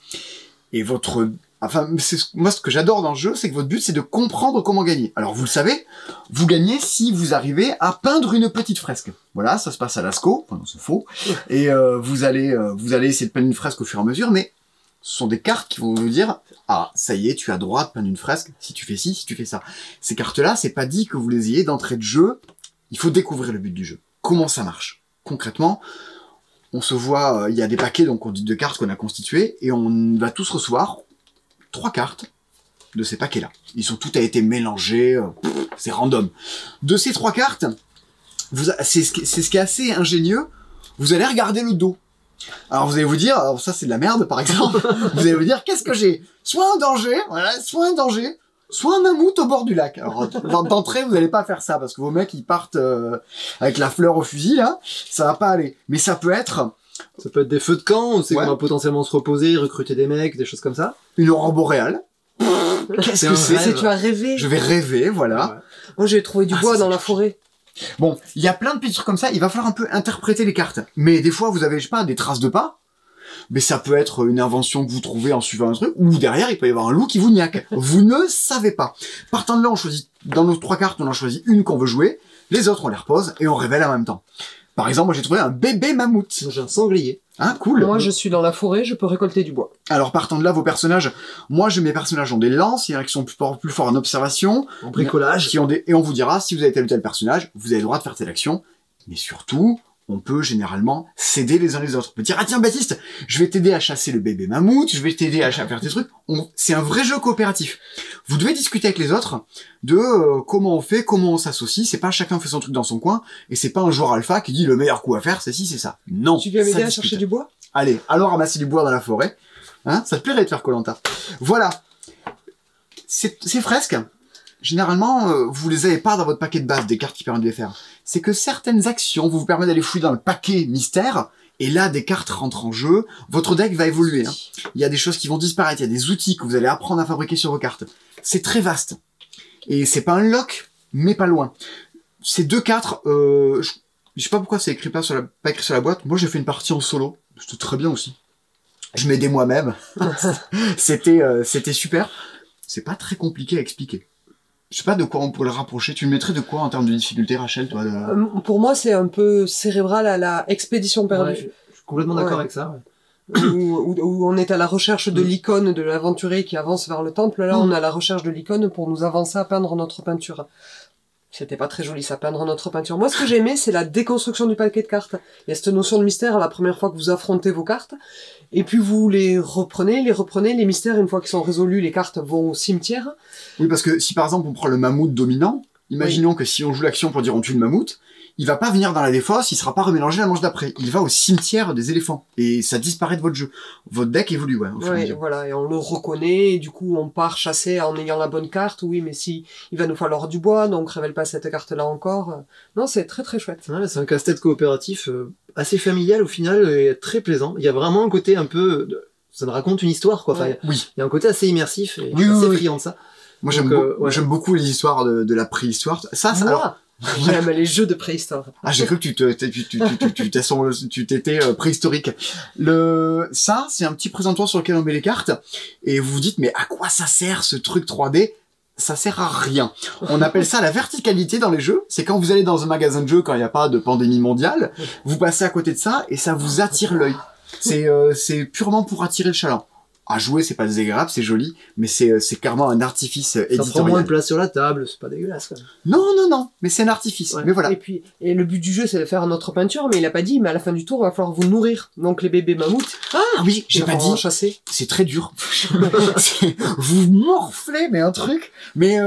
Speaker 1: Et moi, ce que j'adore dans le jeu, c'est que votre but, c'est de comprendre comment gagner. Alors, vous le savez, vous gagnez si vous arrivez à peindre une petite fresque. Voilà, ça se passe à Lascaux. Enfin, non, c'est faux. Et vous allez essayer de peindre une fresque au fur et à mesure, mais ce sont des cartes qui vont vous dire « Ah, ça y est, tu as droit de peindre une fresque si tu fais ci, si tu fais ça. » Ces cartes-là, c'est pas dit que vous les ayez d'entrée de jeu. Il faut découvrir le but du jeu. Comment ça marche? Concrètement, on se voit, il y a des paquets donc on dit de cartes qu'on a constituées, et on va tous recevoir 3 cartes de ces paquets-là. Tout a été mélangé, c'est random. De ces 3 cartes, c'est ce qui est assez ingénieux, vous allez regarder le dos. Alors vous allez vous dire, alors ça c'est de la merde par exemple, vous allez vous dire, qu'est-ce que j'ai? Soit un danger, voilà, soit un danger, soit un mammouth au bord du lac. Alors d'entrée, vous n'allez pas faire ça, parce que vos mecs ils partent avec la fleur au fusil, là, ça va pas aller. Mais ça peut être...
Speaker 2: Ça peut être des feux de camp, on sait qu'on va potentiellement se reposer, recruter des mecs, des choses comme ça.
Speaker 1: Une aurore boréale. Qu'est-ce que c'est?
Speaker 3: Tu as rêvé.
Speaker 1: Je vais rêver, voilà.
Speaker 3: Ouais. Moi, j'ai trouvé du bois dans la forêt.
Speaker 1: Bon, il y a plein de petits trucs comme ça, il va falloir un peu interpréter les cartes. Mais des fois, vous avez, je sais pas, des traces de pas. Mais ça peut être une invention que vous trouvez en suivant un truc, ou derrière, il peut y avoir un loup qui vous niaque. Vous ne savez pas. Partant de là, on choisit, dans nos 3 cartes, on en choisit une qu'on veut jouer, les autres, on les repose, et on révèle en même temps. Par exemple, moi j'ai trouvé un bébé mammouth.
Speaker 2: J'ai un sanglier.
Speaker 1: Ah, cool.
Speaker 3: Moi, je suis dans la forêt, je peux récolter du bois.
Speaker 1: Alors, partant de là, vos personnages, mes personnages ont des lances, il y en a qui sont plus forts en observation,
Speaker 2: en bricolage,
Speaker 1: et on vous dira, si vous avez tel ou tel personnage, vous avez le droit de faire telle action, mais surtout, on peut généralement s'aider les uns les autres. On peut dire, ah tiens Baptiste, je vais t'aider à chasser le bébé mammouth, je vais t'aider à faire tes trucs. C'est un vrai jeu coopératif. Vous devez discuter avec les autres de comment on fait, comment on s'associe. C'est pas chacun fait son truc dans son coin, et c'est pas un joueur alpha qui dit le meilleur coup à faire, c'est ci, c'est ça. Non.
Speaker 3: Tu viens m'aider à chercher du bois?
Speaker 1: Allez, allons ramasser du bois dans la forêt. Hein, ça te plairait de faire Koh-Lanta. Voilà. Ces fresques, généralement, vous les avez pas dans votre paquet de base des cartes qui permettent de les faire. C'est que certaines actions vous permettent d'aller fouiller dans le paquet mystère, et là, des cartes rentrent en jeu. Votre deck va évoluer. Hein. Il y a des choses qui vont disparaître, il y a des outils que vous allez apprendre à fabriquer sur vos cartes. C'est très vaste. Et c'est pas un lock, mais pas loin. Ces 2 cartes, je sais pas pourquoi c'est pas écrit sur la boîte. Moi, j'ai fait une partie en solo. C'était très bien aussi. Je m'aidais moi-même. C'était super. C'est pas très compliqué à expliquer. Je sais pas de quoi on pourrait le rapprocher. Tu le mettrais de quoi en termes de difficulté, Rachel, toi
Speaker 3: Pour moi, c'est un peu cérébral à la expédition perdue.
Speaker 2: Ouais, je suis complètement d'accord avec ça.
Speaker 3: Ouais. où on est à la recherche de l'icône de l'aventurier qui avance vers le temple. Là, on est à la recherche de l'icône pour nous avancer à peindre notre peinture. C'était pas très joli ça, peindre notre peinture. Moi, ce que j'ai aimé, c'est la déconstruction du paquet de cartes. Il y a cette notion de mystère la première fois que vous affrontez vos cartes. Et puis vous les reprenez. Les mystères, une fois qu'ils sont résolus, les cartes vont au cimetière.
Speaker 1: Oui, parce que si par exemple on prend le mammouth dominant, imaginons que si on joue l'action pour dire on tue le mammouth, il va pas venir dans la défausse, il sera pas remélangé la manche d'après. Il va au cimetière des éléphants. Et ça disparaît de votre jeu. Votre deck évolue, ouais. Au fur et à mesure.
Speaker 3: Voilà, et on le reconnaît, et du coup on part chasser en ayant la bonne carte. Oui, mais si il va nous falloir du bois, donc révèle pas cette carte-là encore. Non, c'est très très chouette.
Speaker 2: Ouais, c'est un casse-tête coopératif assez familial au final et très plaisant. Il y a vraiment un côté un peu... Ça nous raconte une histoire, quoi. Enfin,
Speaker 1: Oui.
Speaker 2: il y a un côté assez immersif et
Speaker 1: Oui,
Speaker 2: je suis assez
Speaker 1: oui.
Speaker 2: friand de ça.
Speaker 1: Moi,
Speaker 2: Donc,
Speaker 1: j'aime beaucoup les histoires de la préhistoire. Ça, c'est... alors,
Speaker 3: J'aime les jeux de préhistoire.
Speaker 1: ah, j'ai cru que tu t'étais préhistorique. Ça, c'est un petit présentoir sur lequel on met les cartes. Et vous vous dites, mais à quoi ça sert ce truc 3D? Ça sert à rien. On appelle ça la verticalité dans les jeux. C'est quand vous allez dans un magasin de jeux, quand il n'y a pas de pandémie mondiale, vous passez à côté de ça et ça vous attire l'œil. C'est purement pour attirer le chaland. À jouer, c'est pas désagréable, c'est joli, mais c'est clairement un artifice éditorial.
Speaker 2: Ça prend moins de place sur la table, c'est pas dégueulasse, quoi.
Speaker 1: Non, mais c'est un artifice.
Speaker 2: Ouais.
Speaker 1: Mais voilà.
Speaker 3: Et le but du jeu, c'est de faire notre peinture, mais il a pas dit, mais à la fin du tour, il va falloir vous nourrir. Donc les bébés mammouths,
Speaker 1: Ah oui, j'ai pas dit.
Speaker 3: chasser.
Speaker 1: C'est très dur. Vous morflez, mais un truc. Mais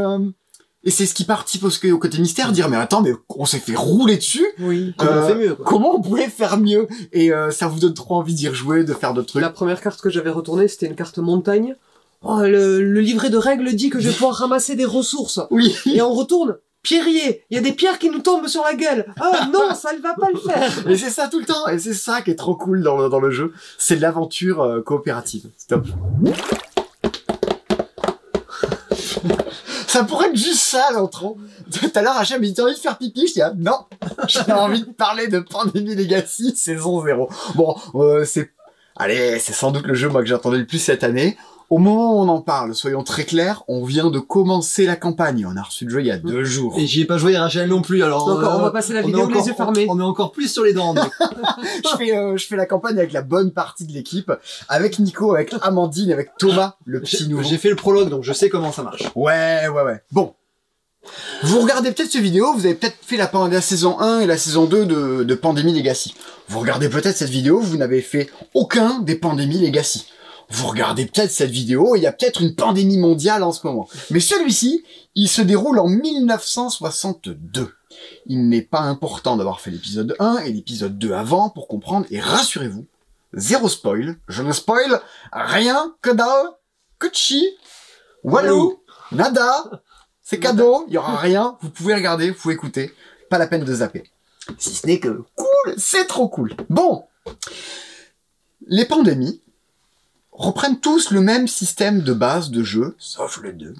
Speaker 1: et c'est ce qui participe au côté mystère, dire mais attends, mais on s'est fait rouler dessus.
Speaker 3: Oui.
Speaker 2: Comment on fait mieux, quoi.
Speaker 1: Comment on pouvait faire mieux? Et ça vous donne trop envie d'y rejouer, de faire d'autres trucs.
Speaker 3: La première carte que j'avais retournée, c'était une carte montagne. Oh, le livret de règles dit que je vais pouvoir ramasser des ressources.
Speaker 1: Oui.
Speaker 3: Et on retourne. Pierrier, il y a des pierres qui nous tombent sur la gueule. Ah non, ça ne va pas le faire.
Speaker 1: Et c'est ça tout le temps. Et c'est ça qui est trop cool dans le jeu. C'est de l'aventure coopérative. Stop. Ça pourrait être juste ça, l'intro. Tout à l'heure, Hachem, il t'a envie de faire pipi. Je dis, ah, non. J'ai envie de parler de Pandémie Legacy, saison 0. Bon, allez, c'est sans doute le jeu, moi, que j'attendais le plus cette année. Au moment où on en parle, soyons très clairs, on vient de commencer la campagne. On a reçu le jeu il y a 2 jours.
Speaker 2: Et j'y ai pas joué, Rachel non plus, alors...
Speaker 3: Donc on va passer la vidéo les yeux fermés.
Speaker 2: On est encore plus sur les dents, donc.
Speaker 1: Je fais la campagne avec la bonne partie de l'équipe, avec Nico, avec Amandine, avec Thomas, le petit nouveau.
Speaker 2: J'ai fait le prologue, donc je sais comment ça marche.
Speaker 1: Ouais. Bon. Vous regardez peut-être cette vidéo, vous avez peut-être fait la saison 1 et la saison 2 de Pandémie Legacy. Vous regardez peut-être cette vidéo, vous n'avez fait aucun des Pandémies Legacy. Vous regardez peut-être cette vidéo, il y a peut-être une pandémie mondiale en ce moment. Mais celui-ci, il se déroule en 1962. Il n'est pas important d'avoir fait l'épisode 1 et l'épisode 2 avant pour comprendre, et rassurez-vous, zéro spoil, je ne spoil rien, que dalle, que chi, walou, nada, c'est cadeau, il y aura rien, vous pouvez regarder, vous pouvez écouter, pas la peine de zapper. Si ce n'est que cool, c'est trop cool. Bon, les pandémies reprennent tous le même système de base de jeu, sauf le 2.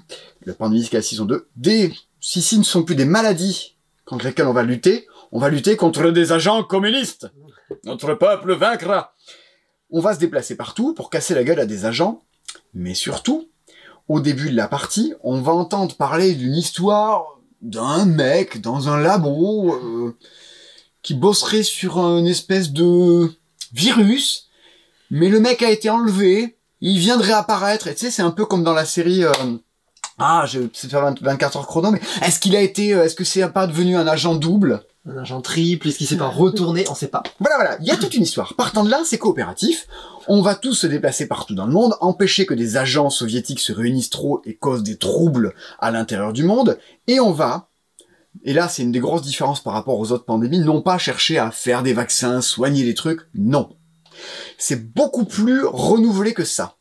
Speaker 1: Le Pandémie Legacy saison 2. Si ne sont plus des maladies contre lesquelles on va lutter contre des agents communistes. Notre peuple vaincra. On va se déplacer partout pour casser la gueule à des agents, mais surtout, au début de la partie, on va entendre parler d'une histoire d'un mec dans un labo qui bosserait sur une espèce de virus. Mais le mec a été enlevé, il vient de réapparaître, et tu sais, c'est un peu comme dans la série... c'est faire 24 heures chrono, mais est-ce que c'est pas devenu un agent double?
Speaker 2: Un agent triple, est-ce qu'il s'est pas retourné? On sait pas.
Speaker 1: Voilà, il y a toute une histoire. Partant de là, c'est coopératif. On va tous se déplacer partout dans le monde, empêcher que des agents soviétiques se réunissent trop et causent des troubles à l'intérieur du monde, et on va... Et là, c'est une des grosses différences par rapport aux autres pandémies, non pas chercher à faire des vaccins, soigner les trucs, non. C'est beaucoup plus renouvelé que ça.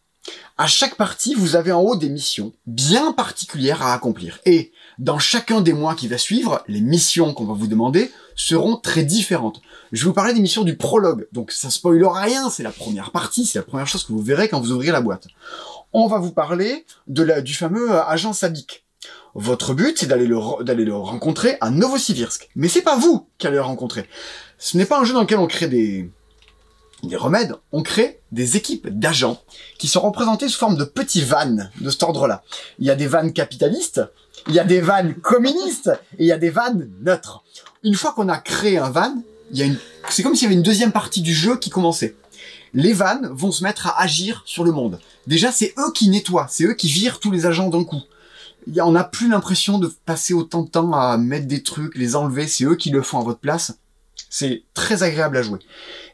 Speaker 1: À chaque partie, vous avez en haut des missions bien particulières à accomplir. Et dans chacun des mois qui va suivre, les missions qu'on va vous demander seront très différentes. Je vais vous parler des missions du prologue. Donc ça spoil rien, c'est la première partie, c'est la première chose que vous verrez quand vous ouvrirez la boîte. On va vous parler du fameux agent Sabik. Votre but, c'est d'aller le rencontrer à Novosibirsk. Mais c'est pas vous qui allez le rencontrer. Ce n'est pas un jeu dans lequel on crée des remèdes, on crée des équipes d'agents qui sont représentés sous forme de petits vannes de cet ordre-là. Il y a des vannes capitalistes, il y a des vannes communistes, et il y a des vannes neutres. Une fois qu'on a créé un van, c'est comme s'il y avait une deuxième partie du jeu qui commençait. Les vannes vont se mettre à agir sur le monde. Déjà, c'est eux qui nettoient, c'est eux qui virent tous les agents d'un coup. on n'a plus l'impression de passer autant de temps à mettre des trucs, les enlever, c'est eux qui le font à votre place. C'est très agréable à jouer.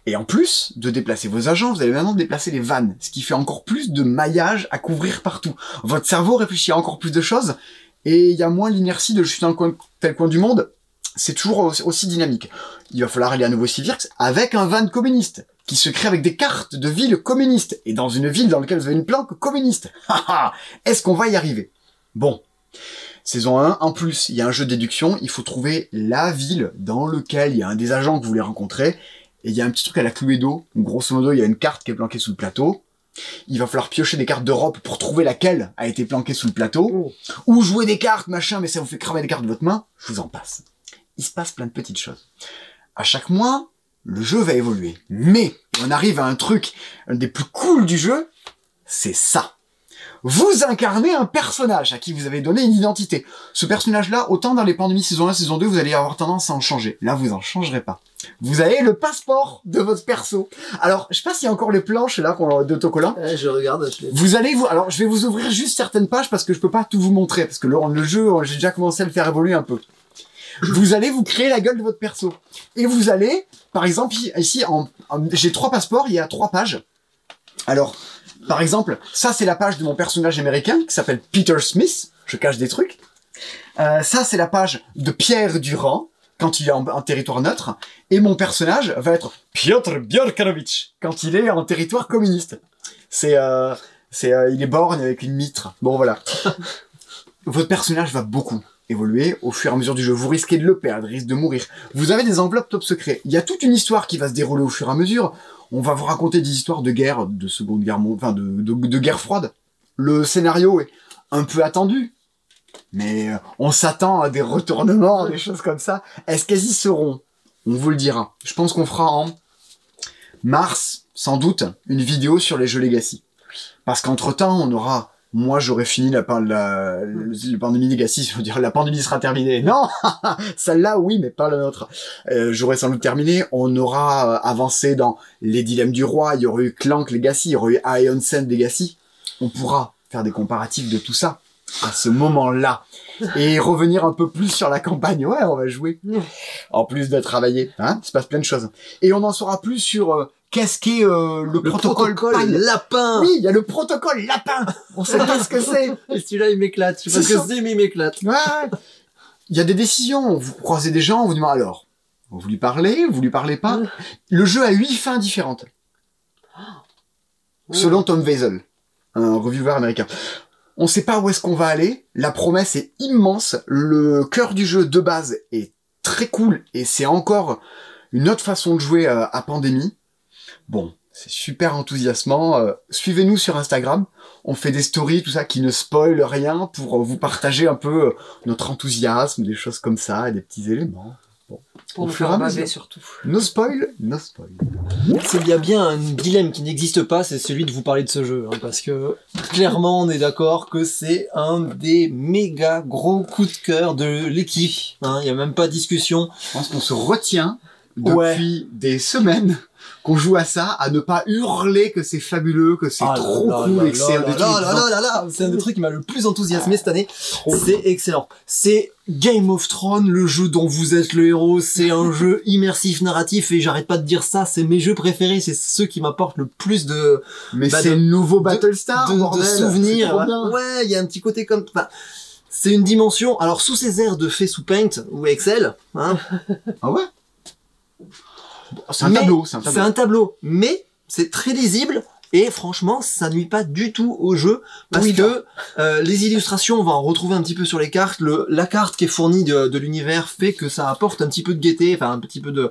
Speaker 1: Et en plus de déplacer vos agents, vous allez maintenant déplacer les vannes, ce qui fait encore plus de maillage à couvrir partout. Votre cerveau réfléchit à encore plus de choses, et il y a moins l'inertie de je suis dans tel coin du monde. C'est toujours aussi dynamique. Il va falloir aller à Novosibirsk avec un van communiste, qui se crée avec des cartes de villes communistes, et dans une ville dans laquelle vous avez une planque communiste. Est-ce qu'on va y arriver? Bon. Saison 1, en plus, il y a un jeu de déduction, il faut trouver la ville dans laquelle il y a un des agents que vous voulez rencontrer, et il y a un petit truc à la Cluedo, où grosso modo, il y a une carte qui est planquée sous le plateau. Il va falloir piocher des cartes d'Europe pour trouver laquelle a été planquée sous le plateau, ou jouer des cartes, machin, mais ça vous fait cramer des cartes de votre main, je vous en passe. Il se passe plein de petites choses. À chaque mois, le jeu va évoluer. Mais, on arrive à un truc, un des plus cool du jeu, c'est ça. Vous incarnez un personnage à qui vous avez donné une identité. Ce personnage-là, autant dans les Pandémies saison 1, saison 2, vous allez avoir tendance à en changer. Là, vous en changerez pas. Vous avez le passeport de votre perso. Alors, je sais pas s'il y a encore les planches là d'autocollants.
Speaker 2: Je regarde.
Speaker 1: Alors, je vais vous ouvrir juste certaines pages parce que je peux pas tout vous montrer parce que le jeu, j'ai déjà commencé à le faire évoluer un peu. Vous allez vous créer la gueule de votre perso. Et vous allez, par exemple, ici, j'ai 3 passeports, il y a 3 pages. Alors, par exemple, ça c'est la page de mon personnage américain qui s'appelle Peter Smith. Je cache des trucs. Ça c'est la page de Pierre Durand quand il est en territoire neutre. Et mon personnage va être Piotr Bjorkanovitch quand il est en territoire communiste. Il est borgne avec une mitre. Bon voilà. Votre personnage va beaucoup évoluer au fur et à mesure du jeu. Vous risquez de le perdre, il risque de mourir. Vous avez des enveloppes top secrets. Il y a toute une histoire qui va se dérouler au fur et à mesure. On va vous raconter des histoires de guerre, de seconde guerre mondiale, enfin de guerre froide. Le scénario est un peu attendu, mais on s'attend à des retournements, des choses comme ça. Est-ce qu'elles y seront? On vous le dira. Je pense qu'on fera en mars, sans doute, une vidéo sur les jeux Legacy. Parce qu'entre-temps, moi, j'aurais fini la pandémie Legacy, je veux dire, la pandémie sera terminée. Non, celle-là, oui, mais pas la nôtre. J'aurais sans doute terminé. On aura avancé dans les dilemmes du roi. Il y aurait eu Clank Legacy, il y aurait eu Ion Sand Legacy. On pourra faire des comparatifs de tout ça à ce moment-là et revenir un peu plus sur la campagne. Ouais, on va jouer. En plus de travailler, hein, il se passe plein de choses. Et on en saura plus sur qu'est-ce qu'est le protocole
Speaker 2: lapin.
Speaker 1: Oui, il y a le protocole lapin. On sait pas ce que c'est.
Speaker 2: Et celui-là, il m'éclate. Je sais pas ce que c'est, mais il m'éclate.
Speaker 1: Ouais. Il y a des décisions. Vous croisez des gens, on vous demande alors. Vous lui parlez pas. Le jeu a 8 fins différentes. Selon Tom Weisel, un reviewer américain. On sait pas où est-ce qu'on va aller. La promesse est immense. Le cœur du jeu de base est très cool. Et c'est encore une autre façon de jouer à Pandémie. Bon, c'est super enthousiasmant. Suivez-nous sur Instagram. On fait des stories, tout ça, qui ne spoilent rien pour vous partager un peu notre enthousiasme, des choses comme ça, et des petits éléments. Bon.
Speaker 3: Pour nous faire baver surtout.
Speaker 1: No spoil, no spoil.
Speaker 2: Il y a bien un dilemme qui n'existe pas, c'est celui de vous parler de ce jeu. Hein, parce que, clairement, on est d'accord que c'est un des méga gros coups de cœur de l'équipe. Hein, il n'y a même pas de discussion.
Speaker 1: Je pense qu'on se retient depuis des semaines qu'on joue à ça, à ne pas hurler que c'est fabuleux, que c'est trop cool et que c'est un des trucs...
Speaker 2: C'est un des trucs qui m'a le plus enthousiasmé cette année. C'est excellent. C'est Game of Thrones, le jeu dont vous êtes le héros. C'est un jeu immersif narratif et j'arrête pas de dire ça. C'est mes jeux préférés. C'est ceux qui m'apportent le plus de...
Speaker 1: Mais c'est le nouveau Battlestar,
Speaker 2: de souvenirs. Ouais, il y a un petit côté comme... Enfin, c'est une dimension... Alors, sous ces airs de fait sous Paint ou Excel... Hein,
Speaker 1: ah ouais. C'est un tableau.
Speaker 2: C'est un tableau, mais c'est très lisible et franchement, ça nuit pas du tout au jeu parce que les illustrations, on va en retrouver un petit peu sur les cartes. La carte qui est fournie de l'univers fait que ça apporte un petit peu de gaieté, enfin un petit peu de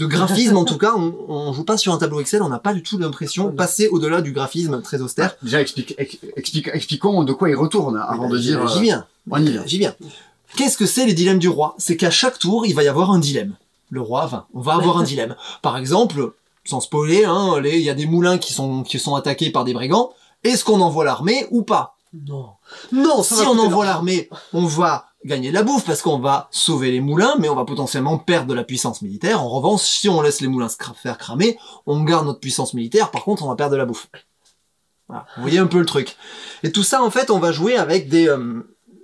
Speaker 2: graphisme en tout cas. On joue pas sur un tableau Excel, on n'a pas du tout l'impression de passer au-delà du graphisme très austère.
Speaker 1: Déjà, expliquons de quoi il retourne avant de dire.
Speaker 2: J'y viens. Qu'est-ce que c'est les dilemmes du roi? C'est qu'à chaque tour, il va y avoir un dilemme. Le roi, on va avoir un dilemme. Par exemple, sans spoiler, hein, il y a des moulins qui sont attaqués par des brigands. Est-ce qu'on envoie l'armée ou pas? Non, si on envoie l'armée, on va gagner de la bouffe parce qu'on va sauver les moulins, mais on va potentiellement perdre de la puissance militaire. En revanche, si on laisse les moulins se faire cramer, on garde notre puissance militaire, par contre, on va perdre de la bouffe. Voilà. Vous voyez un peu le truc. Et tout ça, en fait, on va jouer avec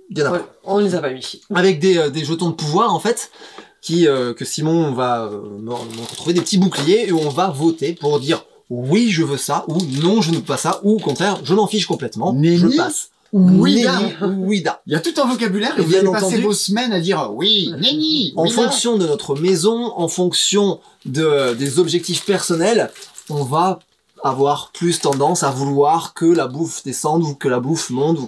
Speaker 2: il y en a
Speaker 3: Ouais,
Speaker 2: pas.
Speaker 3: on les a pas mis.
Speaker 2: Avec des jetons de pouvoir, en fait, que Simon va me retrouver des petits boucliers, et où on va voter pour dire oui, je veux ça, ou non, je ne veux pas ça, ou au contraire, je m'en fiche complètement,
Speaker 1: Nenni
Speaker 2: je passe.
Speaker 1: Ouida.
Speaker 2: Nenni ou ouida.
Speaker 1: Il y a tout un vocabulaire et
Speaker 2: Et
Speaker 1: vous
Speaker 2: bien
Speaker 1: allez passer
Speaker 2: entendu-
Speaker 1: vos semaines à dire oui, nenni,
Speaker 2: En
Speaker 1: ouida.
Speaker 2: fonction de notre maison, en fonction des objectifs personnels, on va avoir plus tendance à vouloir que la bouffe descende ou que la bouffe monte,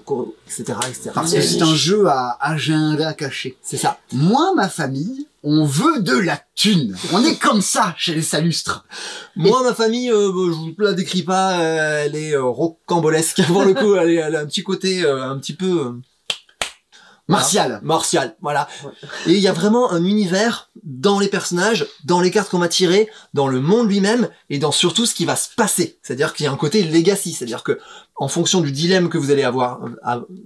Speaker 2: etc., etc.
Speaker 1: Parce que c'est un jeu à agenda caché.
Speaker 2: C'est ça.
Speaker 1: Moi, ma famille, on veut de la thune. On est comme ça chez les Salustres.
Speaker 2: Moi, ma famille, je vous la décris pas, elle est rocambolesque. Pour le coup, elle a un petit côté un petit peu
Speaker 1: Martial.
Speaker 2: martial, voilà. Et il y a vraiment un univers dans les personnages, dans les cartes qu'on va tirer, dans le monde lui-même, et dans surtout ce qui va se passer. C'est-à-dire qu'il y a un côté legacy, c'est-à-dire que en fonction du dilemme que vous allez avoir,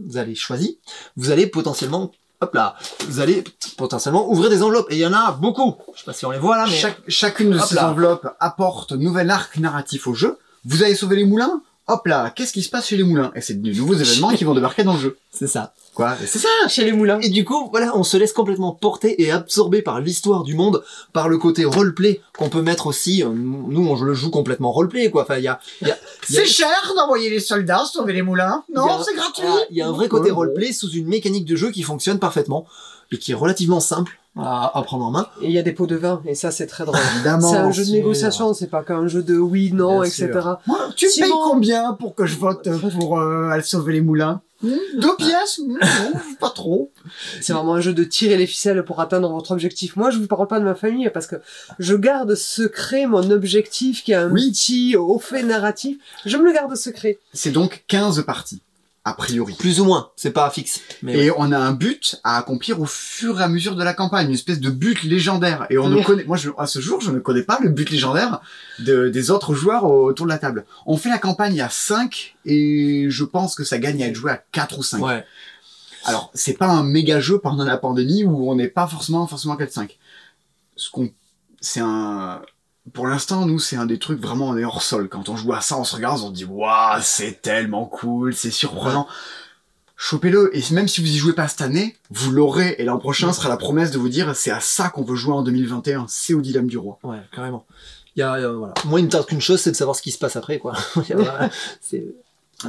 Speaker 2: vous allez choisir, vous allez potentiellement, hop là, vous allez potentiellement ouvrir des enveloppes. Et il y en a beaucoup. Je sais pas si on les voit là, mais
Speaker 1: Chacune de
Speaker 2: Hop
Speaker 1: ces
Speaker 2: là.
Speaker 1: enveloppes apporte un nouvel arc narratif au jeu. Vous avez sauvé les moulins. Hop là, qu'est-ce qui se passe chez les moulins? Et c'est de nouveaux événements qui vont débarquer dans le jeu.
Speaker 2: c'est ça.
Speaker 1: Quoi? Et c'est ça.
Speaker 3: Chez les moulins.
Speaker 2: Et du coup, voilà, on se laisse complètement porter et absorber par l'histoire du monde, par le côté roleplay qu'on peut mettre aussi. Nous, on le joue complètement roleplay, quoi. Enfin, il y a
Speaker 1: C'est cher d'envoyer les soldats sauver les moulins.
Speaker 2: il y a-
Speaker 1: Non, c'est gratuit.
Speaker 2: voilà, il y a un vrai côté
Speaker 1: Ouais,
Speaker 2: roleplay sous une mécanique de jeu qui fonctionne parfaitement et qui est relativement simple à prendre en main.
Speaker 3: Et il y a des pots de vin, et ça c'est très drôle.
Speaker 1: Évidemment.
Speaker 3: C'est un jeu de
Speaker 2: sûr.
Speaker 3: négociation, c'est pas qu'un jeu de oui, non,
Speaker 2: Bien
Speaker 3: etc.
Speaker 2: sûr.
Speaker 1: Moi, tu me
Speaker 3: Simon.
Speaker 1: payes combien pour que je vote pour aller sauver les moulins? 2 pièces? Non, pas trop.
Speaker 3: C'est vraiment un jeu de tirer les ficelles pour atteindre votre objectif. Moi, je vous parle pas de ma famille parce que je garde secret mon objectif qui a un
Speaker 1: Oui.
Speaker 3: petit au fait narratif. Je me le garde secret.
Speaker 1: C'est donc 15 parties, a priori.
Speaker 2: Plus ou moins, c'est pas fixe. Mais
Speaker 1: Et on a un but à accomplir au fur et à mesure de la campagne, une espèce de but légendaire. Et on ne connaît, moi, à ce jour, je ne connais pas le but légendaire des autres joueurs autour de la table. On fait la campagne à 5 et je pense que ça gagne à être joué à 4 ou 5.
Speaker 2: ouais.
Speaker 1: Alors, c'est pas un méga jeu pendant la pandémie où on n'est pas forcément 4-5. Pour l'instant, nous, c'est un des trucs vraiment, on est hors sol. Quand on joue à ça, on se regarde, on se dit, waouh, c'est tellement cool, c'est surprenant. Chopez-le. Et même si vous y jouez pas cette année, vous l'aurez. Et l'an prochain sera la promesse de vous dire, c'est à ça qu'on veut jouer en 2021. C'est au dilemme du roi.
Speaker 2: Ouais, carrément. Il y a, voilà. Moi, il me tarde qu'une chose, c'est de savoir ce qui se passe après, quoi. c'est,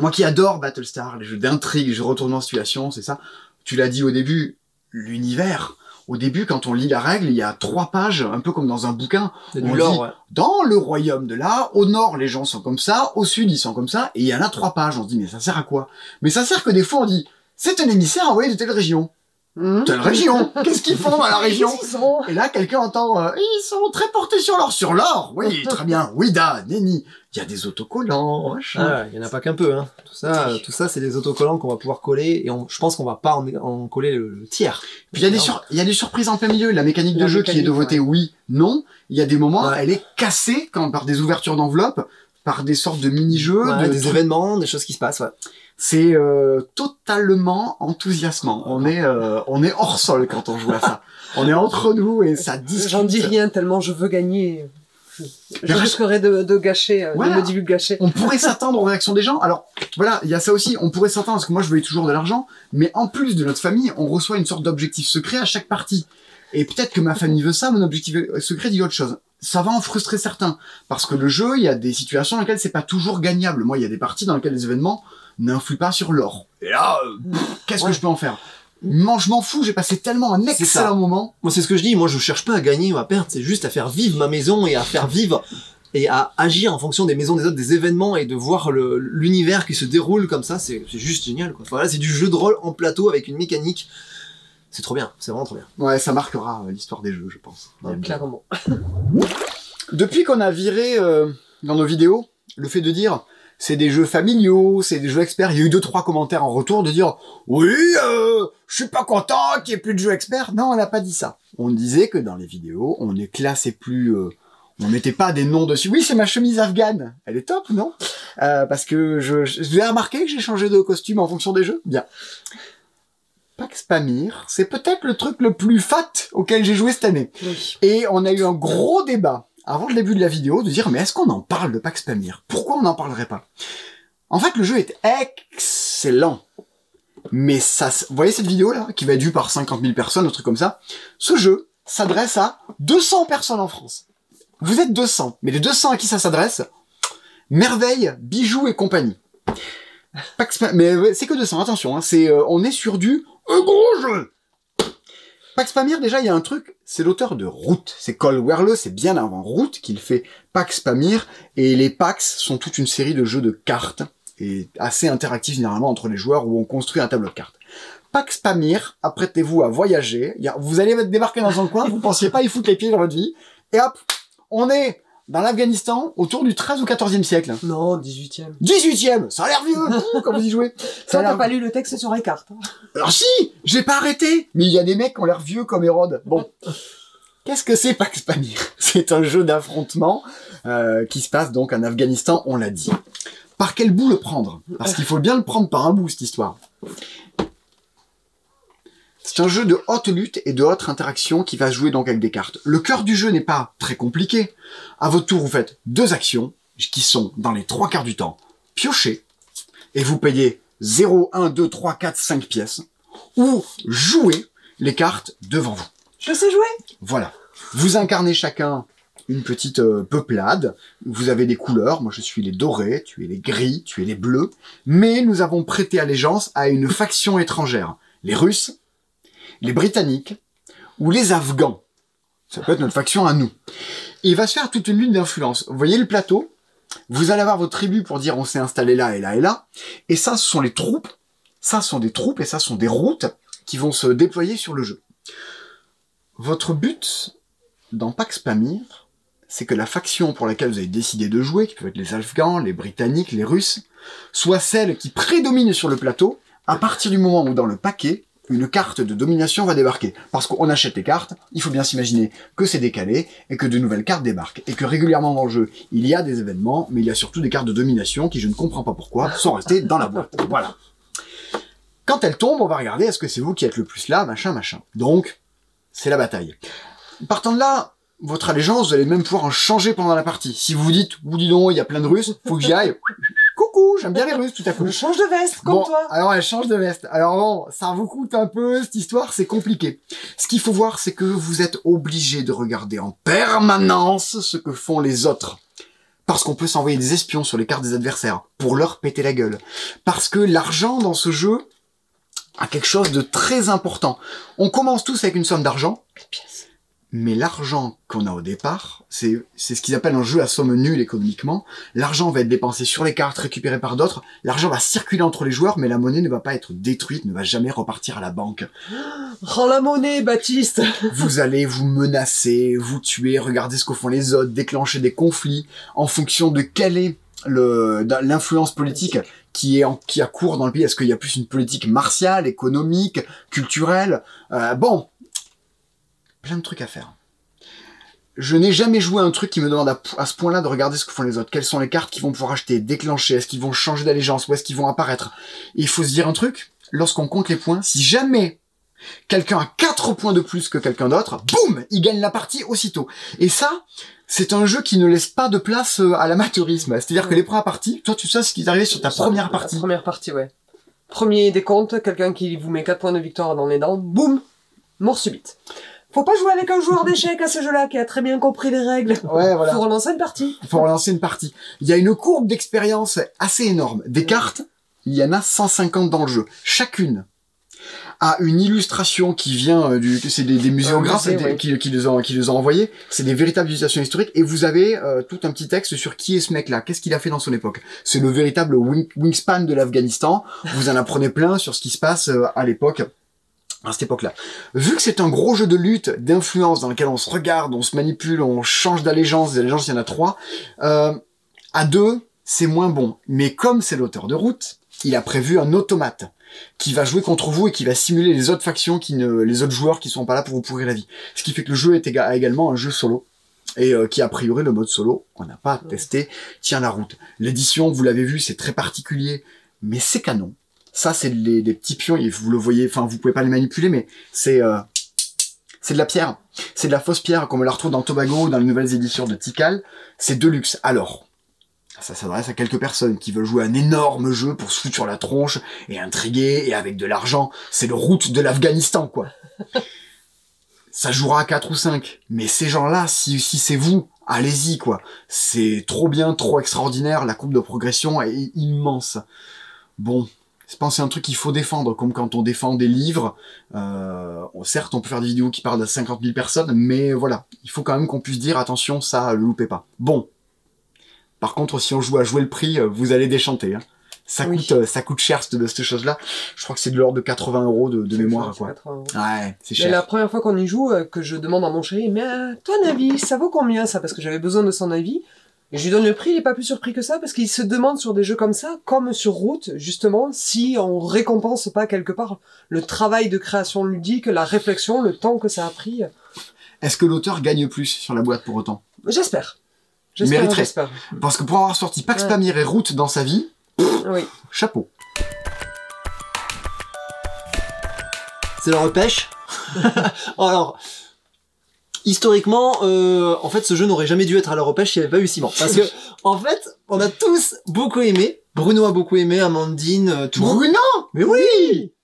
Speaker 1: Moi qui adore Battlestar, les jeux d'intrigue, les jeux retournement de situation, c'est ça. Tu l'as dit au début, l'univers. Au début, quand on lit la règle, il y a 3 pages, un peu comme dans un bouquin.
Speaker 2: c'est
Speaker 1: On
Speaker 2: du lore,
Speaker 1: dit,
Speaker 2: ouais.
Speaker 1: dans le royaume de là, au nord, les gens sont comme ça, au sud, ils sont comme ça, et il y en a 3 pages. On se dit, mais ça sert à quoi? Mais ça sert que des fois, on dit, c'est un émissaire envoyé de telle région. Telle région? Qu'est-ce qu'ils font dans la région?
Speaker 3: Qu'est-ce qu'ils sont
Speaker 1: Et là, quelqu'un entend, ils sont très portés sur l'or. Sur l'or? Oui, très bien. Ouida, nenni. Il y a des autocollants, machin.
Speaker 2: Ah, il y en a pas qu'un peu, hein. Tout ça, c'est des autocollants qu'on va pouvoir coller, et je pense qu'on va pas en coller le tiers.
Speaker 1: Puis il y a des surprises en plein milieu. La mécanique de
Speaker 3: La
Speaker 1: jeu qui est de
Speaker 3: mécanique,
Speaker 1: voter oui, non. Il y a des moments,
Speaker 2: Ouais.
Speaker 1: elle est cassée par des ouvertures d'enveloppes, par des sortes de mini-jeux,
Speaker 2: Ouais,
Speaker 1: de
Speaker 2: des
Speaker 1: trucs.
Speaker 2: événements, des choses qui se passent, ouais.
Speaker 1: C'est totalement enthousiasmant. On est hors sol quand on joue à ça. On est entre nous et ça discute.
Speaker 3: J'en dis rien tellement je veux gagner. Je risquerais de gâcher,
Speaker 1: Voilà.
Speaker 3: de me divulgacher.
Speaker 1: On pourrait s'attendre aux réactions des gens. Alors, voilà, il y a ça aussi. On pourrait s'attendre, parce que moi, je veux toujours de l'argent. Mais en plus de notre famille, on reçoit une sorte d'objectif secret à chaque partie. Et peut-être que ma famille veut ça, mon objectif secret dit autre chose. Ça va en frustrer certains. Parce que le jeu, il y a des situations dans lesquelles c'est pas toujours gagnable. Moi, il y a des parties dans lesquelles les événements n'influent pas sur l'or. Et là, qu'est-ce que je peux en faire? Non, je m'en fous, j'ai passé tellement un
Speaker 2: ça.
Speaker 1: excellent moment.
Speaker 2: Moi, c'est ce que je dis. Moi, je cherche pas à gagner ou à perdre. C'est juste à faire vivre ma maison et à faire vivre et à agir en fonction des maisons des autres, des événements et de voir l'univers qui se déroule comme ça. C'est juste génial, quoi. Voilà, c'est du jeu de rôle en plateau avec une mécanique. C'est trop bien. C'est vraiment trop bien.
Speaker 1: Ouais, ça marquera l'histoire des jeux, je pense.
Speaker 3: Clairement.
Speaker 1: Depuis qu'on a viré dans nos vidéos le fait de dire c'est des jeux familiaux, c'est des jeux experts, il y a eu 2-3 commentaires en retour de dire oui, je suis pas content qu'il y ait plus de jeux experts. Non, on n'a pas dit ça. On disait que dans les vidéos, on ne classait plus, on mettait pas des noms dessus. Oui, c'est ma chemise afghane. Elle est top, non? Parce que vous avez remarqué que j'ai changé de costume en fonction des jeux? Bien. Pax Pamir, c'est peut-être le truc le plus fat auquel j'ai joué cette année.
Speaker 3: Oui.
Speaker 1: Et on a eu un gros débat avant le début de la vidéo de dire mais est-ce qu'on en parle de Pax Pamir? Pourquoi on n'en parlerait pas? En fait, le jeu est excellent. Mais ça, vous voyez cette vidéo là, qui va être vue par 50 000 personnes, un truc comme ça. Ce jeu s'adresse à 200 personnes en France. Vous êtes 200, mais les 200 à qui ça s'adresse, Merveille, Bijoux et compagnie. Mais c'est que 200, attention, hein, on est sur du gros jeu. Pax Pamir, déjà, il y a un truc, c'est l'auteur de Route. C'est Cole Wehrle, c'est bien avant Route qu'il fait Pax Pamir, et les Pax sont toute une série de jeux de cartes, et assez interactifs généralement entre les joueurs, où on construit un tableau de cartes. Pax Pamir, apprêtez-vous à voyager, vous allez débarquer dans un coin, vous pensiez pas y foutre les pieds dans votre vie, et hop, on est dans l'Afghanistan, autour du 13 ou 14e siècle.
Speaker 3: Non, 18e.
Speaker 1: 18e, ça a l'air vieux, quand vous y jouez.
Speaker 3: Toi, t'as pas lu le texte sur les cartes. Hein.
Speaker 1: Alors si, j'ai pas arrêté. Mais il y a des mecs qui ont l'air vieux comme Hérode. Bon. Qu'est-ce que c'est Pax Pamir? C'est un jeu d'affrontement qui se passe donc en Afghanistan, on l'a dit. Par quel bout le prendre? Parce qu'il faut bien le prendre par un bout, cette histoire. C'est un jeu de haute lutte et de haute interaction qui va se jouer donc avec des cartes. Le cœur du jeu n'est pas très compliqué. À votre tour, vous faites 2 actions qui sont, dans les 3 quarts du temps, piocher, et vous payez 0, 1, 2, 3, 4, 5 pièces, ou jouer les cartes devant vous.
Speaker 3: Je sais jouer.
Speaker 1: Voilà. Vous incarnez chacun une petite peuplade. Vous avez des couleurs. Moi, je suis les dorés, tu es les gris, tu es les bleus. Mais nous avons prêté allégeance à une faction étrangère. Les Russes, les Britanniques ou les Afghans. Ça peut être notre faction à nous. Et il va se faire toute une lutte d'influence. Vous voyez le plateau? Vous allez avoir votre tribu pour dire on s'est installé là et là et là. Et ça, ce sont les troupes. Ça, ce sont des troupes et ça, ce sont des routes qui vont se déployer sur le jeu. Votre but dans Pax Pamir, c'est que la faction pour laquelle vous avez décidé de jouer, qui peut être les Afghans, les Britanniques, les Russes, soit celle qui prédomine sur le plateau à partir du moment où dans le paquet, une carte de domination va débarquer. Parce qu'on achète les cartes, il faut bien s'imaginer que c'est décalé et que de nouvelles cartes débarquent. Et que régulièrement dans le jeu, il y a des événements, mais il y a surtout des cartes de domination qui, je ne comprends pas pourquoi, sont restées dans la boîte. Voilà. Quand elles tombent, on va regarder est-ce que c'est vous qui êtes le plus là, machin, machin. Donc, c'est la bataille. Partant de là, votre allégeance, vous allez même pouvoir en changer pendant la partie. Si vous vous dites, ou dis donc, il y a plein de Russes, faut que j'y aille. Coucou, j'aime bien les Russes, tout à coup.
Speaker 3: Je change de veste, comme
Speaker 1: bon,
Speaker 3: toi.
Speaker 1: Alors, elle change de veste. Alors bon, ça vous coûte un peu, cette histoire, c'est compliqué. Ce qu'il faut voir, c'est que vous êtes obligé de regarder en permanence ce que font les autres. Parce qu'on peut s'envoyer des espions sur les cartes des adversaires, pour leur péter la gueule. Parce que l'argent dans ce jeu a quelque chose de très important. On commence tous avec une somme d'argent. Mais l'argent qu'on a au départ, c'est ce qu'ils appellent un jeu à somme nulle économiquement. L'argent va être dépensé sur les cartes, récupéré par d'autres. L'argent va circuler entre les joueurs, mais la monnaie ne va pas être détruite, ne va jamais repartir à la banque.
Speaker 3: Rends la monnaie, Baptiste.
Speaker 1: Vous allez vous menacer, vous tuer, regarder ce que font les autres, déclencher des conflits en fonction de quelle est l'influence politique qui a cours dans le pays. Est-ce qu'il y a plus une politique martiale, économique, culturelle? Bon. Plein de trucs à faire. Je n'ai jamais joué à un truc qui me demande à ce point-là de regarder ce que font les autres. Quelles sont les cartes qu'ils vont pouvoir acheter, déclencher, est-ce qu'ils vont changer d'allégeance, où est-ce qu'ils vont apparaître. Et il faut se dire un truc, lorsqu'on compte les points, si jamais quelqu'un a 4 points de plus que quelqu'un d'autre, boum, il gagne la partie aussitôt. Et ça, c'est un jeu qui ne laisse pas de place à l'amateurisme. C'est-à-dire que les premières parties, toi tu sais ce qui est arrivé sur ta première partie.
Speaker 3: La première partie, ouais. Premier décompte, quelqu'un qui vous met 4 points de victoire dans les dents, boum, mort subite. Faut pas jouer avec un joueur d'échecs à ce jeu-là qui a très bien compris les règles.
Speaker 1: Ouais, voilà.
Speaker 3: Faut relancer une partie.
Speaker 1: Faut relancer une partie. Il y a une courbe d'expérience assez énorme. Des cartes, il y en a 150 dans le jeu. Chacune a une illustration qui vient c'est des muséographes qui les ont envoyés. C'est des véritables illustrations historiques. Et vous avez tout un petit texte sur qui est ce mec-là. Qu'est-ce qu'il a fait dans son époque. C'est le véritable wingspan de l'Afghanistan. Vous en apprenez plein sur ce qui se passe à l'époque. À cette époque-là. Vu que c'est un gros jeu de lutte, d'influence, dans lequel on se regarde, on se manipule, on change d'allégeance, des allégeances, il y en a 3, à 2, c'est moins bon. Mais comme c'est l'auteur de Route, il a prévu un automate qui va jouer contre vous et qui va simuler les autres factions, les autres joueurs qui sont pas là pour vous pourrir la vie. Ce qui fait que le jeu est également un jeu solo. Et qui a priori, le mode solo, qu'on n'a pas testé, tient la route. L'édition, vous l'avez vu, c'est très particulier, mais c'est canon. Ça, c'est des petits pions, et vous le voyez, enfin, vous pouvez pas les manipuler, mais c'est de la pierre. C'est de la fausse pierre, comme on la retrouve dans Tobago ou dans les nouvelles éditions de Tikal. C'est de luxe. Alors, Ça s'adresse à quelques personnes qui veulent jouer un énorme jeu pour se foutre sur la tronche et intriguer et avec de l'argent. C'est le route de l'Afghanistan, quoi. Ça jouera à 4 ou 5. Mais ces gens-là, si c'est vous, allez-y, quoi. C'est trop bien, trop extraordinaire. La courbe de progression est immense. Bon, je pense que c'est un truc qu'il faut défendre, comme quand on défend des livres. Certes, on peut faire des vidéos qui parlent à 50 000 personnes, mais voilà. Il faut quand même qu'on puisse dire, attention, ça, le loupez pas. Bon. Par contre, si on joue à jouer le prix, vous allez déchanter. Hein. Ça coûte cher cette chose-là. Je crois que c'est de l'ordre de 80 € de mémoire, quoi.
Speaker 3: 80 €.
Speaker 1: Ouais, c'est cher.
Speaker 3: Mais la première fois qu'on y joue, que je demande à mon chéri, mais à ton avis, ça vaut combien ça? Parce que j'avais besoin de son avis. Et je lui donne le prix, il est pas plus surpris que ça, parce qu'il se demande sur des jeux comme ça, comme sur Route, justement, si on récompense pas quelque part le travail de création ludique, la réflexion, le temps que ça a pris.
Speaker 1: Est-ce que l'auteur gagne plus sur la boîte pour autant?
Speaker 3: J'espère.
Speaker 1: J'espère. Parce que pour avoir sorti Pax Pamir et Route dans sa vie,
Speaker 3: oui.
Speaker 1: Chapeau.
Speaker 2: C'est le repêche. Alors, historiquement, en fait, ce jeu n'aurait jamais dû être à la repêche s'il n'y avait pas eu Simon. Parce que, en fait, on a tous beaucoup aimé. Bruno a beaucoup aimé, Amandine, tout.
Speaker 1: Bruno!
Speaker 2: Mais oui!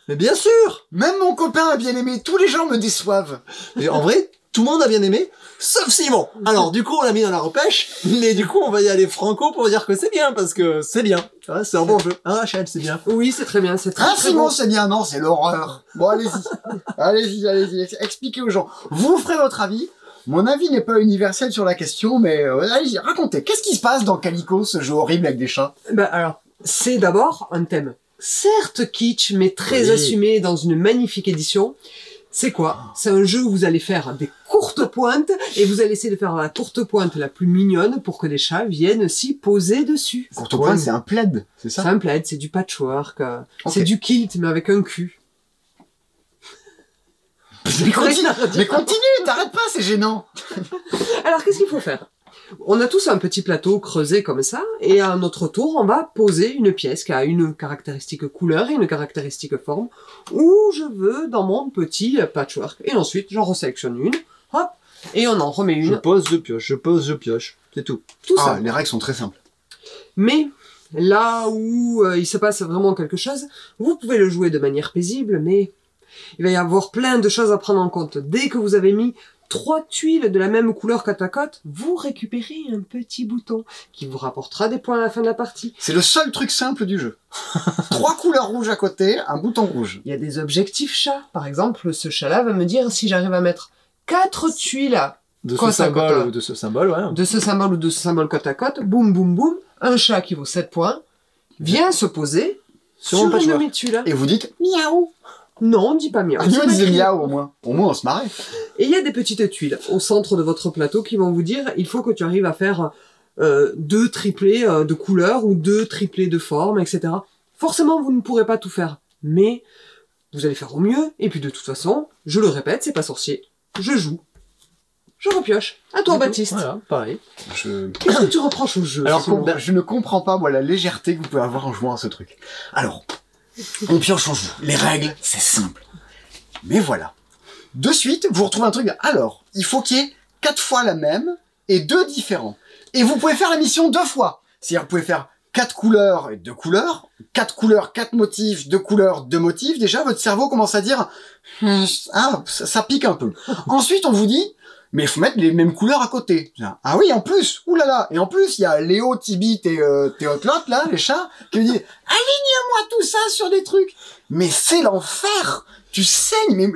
Speaker 2: Mais bien sûr!
Speaker 1: Même mon copain a bien aimé, tous les gens me déçoivent.
Speaker 2: Mais en vrai, tout le monde a bien aimé, sauf Simon. Alors, du coup, on l'a mis dans la repêche, mais du coup, on va y aller franco pour dire que c'est bien, parce que c'est bien. Ouais, c'est un bon jeu. Hein, Rachel, c'est bien.
Speaker 3: Oui, c'est très bien, c'est très,
Speaker 1: Ah,
Speaker 3: très
Speaker 1: Simon,
Speaker 3: bon.
Speaker 1: c'est bien, non, c'est l'horreur. Bon, allez-y. Allez-y, expliquez aux gens. Vous ferez votre avis. Mon avis n'est pas universel sur la question, mais allez-y, racontez. Qu'est-ce qui se passe dans Calico, ce jeu horrible avec des chats?
Speaker 3: Ben alors, c'est d'abord un thème, certes kitsch, mais très assumé dans une magnifique édition. C'est quoi? C'est un jeu où vous allez faire des courtes pointes et vous allez essayer de faire la courte pointe la plus mignonne pour que des chats viennent s'y poser dessus.
Speaker 1: Courte pointe, c'est un plaid, c'est ça?
Speaker 3: C'est un plaid, c'est du patchwork, c'est du kilt mais avec un cul.
Speaker 1: Mais continue, t'arrêtes pas, c'est gênant.
Speaker 3: Alors qu'est-ce qu'il faut faire? On a tous un petit plateau creusé comme ça, et à notre tour, on va poser une pièce qui a une caractéristique couleur et une caractéristique forme, où je veux dans mon petit patchwork. Et ensuite, j'en resélectionne une, hop, et on en remet
Speaker 2: Je
Speaker 3: une.
Speaker 2: pose, je pioche. C'est tout.
Speaker 3: Tout ça.
Speaker 1: Les règles sont très simples.
Speaker 3: Mais là où il se passe vraiment quelque chose, vous pouvez le jouer de manière paisible, mais il va y avoir plein de choses à prendre en compte. Dès que vous avez mis 3 tuiles de la même couleur côte à côte, vous récupérez un petit bouton qui vous rapportera des points à la fin de la partie.
Speaker 1: C'est le seul truc simple du jeu. 3 couleurs rouges à côté, un bouton rouge.
Speaker 3: Il y a des objectifs chats. Par exemple, ce chat-là va me dire si j'arrive à mettre 4 tuiles
Speaker 2: De ce
Speaker 3: côte à
Speaker 2: symbole
Speaker 3: côte,
Speaker 2: ou de ce symbole, ouais.
Speaker 3: de ce symbole ou de ce symbole côte à côte, boum boum boum, un chat qui vaut 7 points vient se poser
Speaker 2: Sur
Speaker 3: sur
Speaker 2: mon
Speaker 3: une de
Speaker 2: patchwork.
Speaker 3: mes tuiles.
Speaker 1: Et vous dites miaou.
Speaker 3: Non, on dit pas miaou.
Speaker 1: Nous,
Speaker 3: c'est
Speaker 1: on
Speaker 3: pas
Speaker 1: disait
Speaker 3: crié.
Speaker 1: miaou au moins. Au moins, on se marrait.
Speaker 3: Et il y a des petites tuiles au centre de votre plateau qui vont vous dire il faut que tu arrives à faire 2 triplés de couleurs ou 2 triplés de forme, etc. Forcément, vous ne pourrez pas tout faire, mais vous allez faire au mieux. Et puis de toute façon, je le répète, c'est pas sorcier. Je joue. Je repioche. À toi, Baptiste.
Speaker 2: Voilà, pareil.
Speaker 3: Qu'est-ce que tu reproches au jeu?
Speaker 1: Alors,
Speaker 3: Simon
Speaker 1: je ne comprends pas, moi, la légèreté que vous pouvez avoir en jouant à ce truc. Alors, on pioche, on joue. Les règles, c'est simple. Mais voilà. De suite, vous retrouvez un truc. Alors, il faut qu'il y ait 4 fois la même et 2 différents. Et vous pouvez faire la mission 2 fois. C'est-à-dire, vous pouvez faire 4 couleurs et 2 couleurs. 4 couleurs, 4 motifs, 2 couleurs, 2 motifs. Déjà, votre cerveau commence à dire, ah, ça pique un peu. Ensuite, on vous dit, mais il faut mettre les mêmes couleurs à côté. Ah oui, en plus, oulala. Et en plus, il y a Léo, Tibi, Théotlot, là, les chats, qui me disent, aligne-moi tout ça sur des trucs. Mais c'est l'enfer. Tu saignes, mais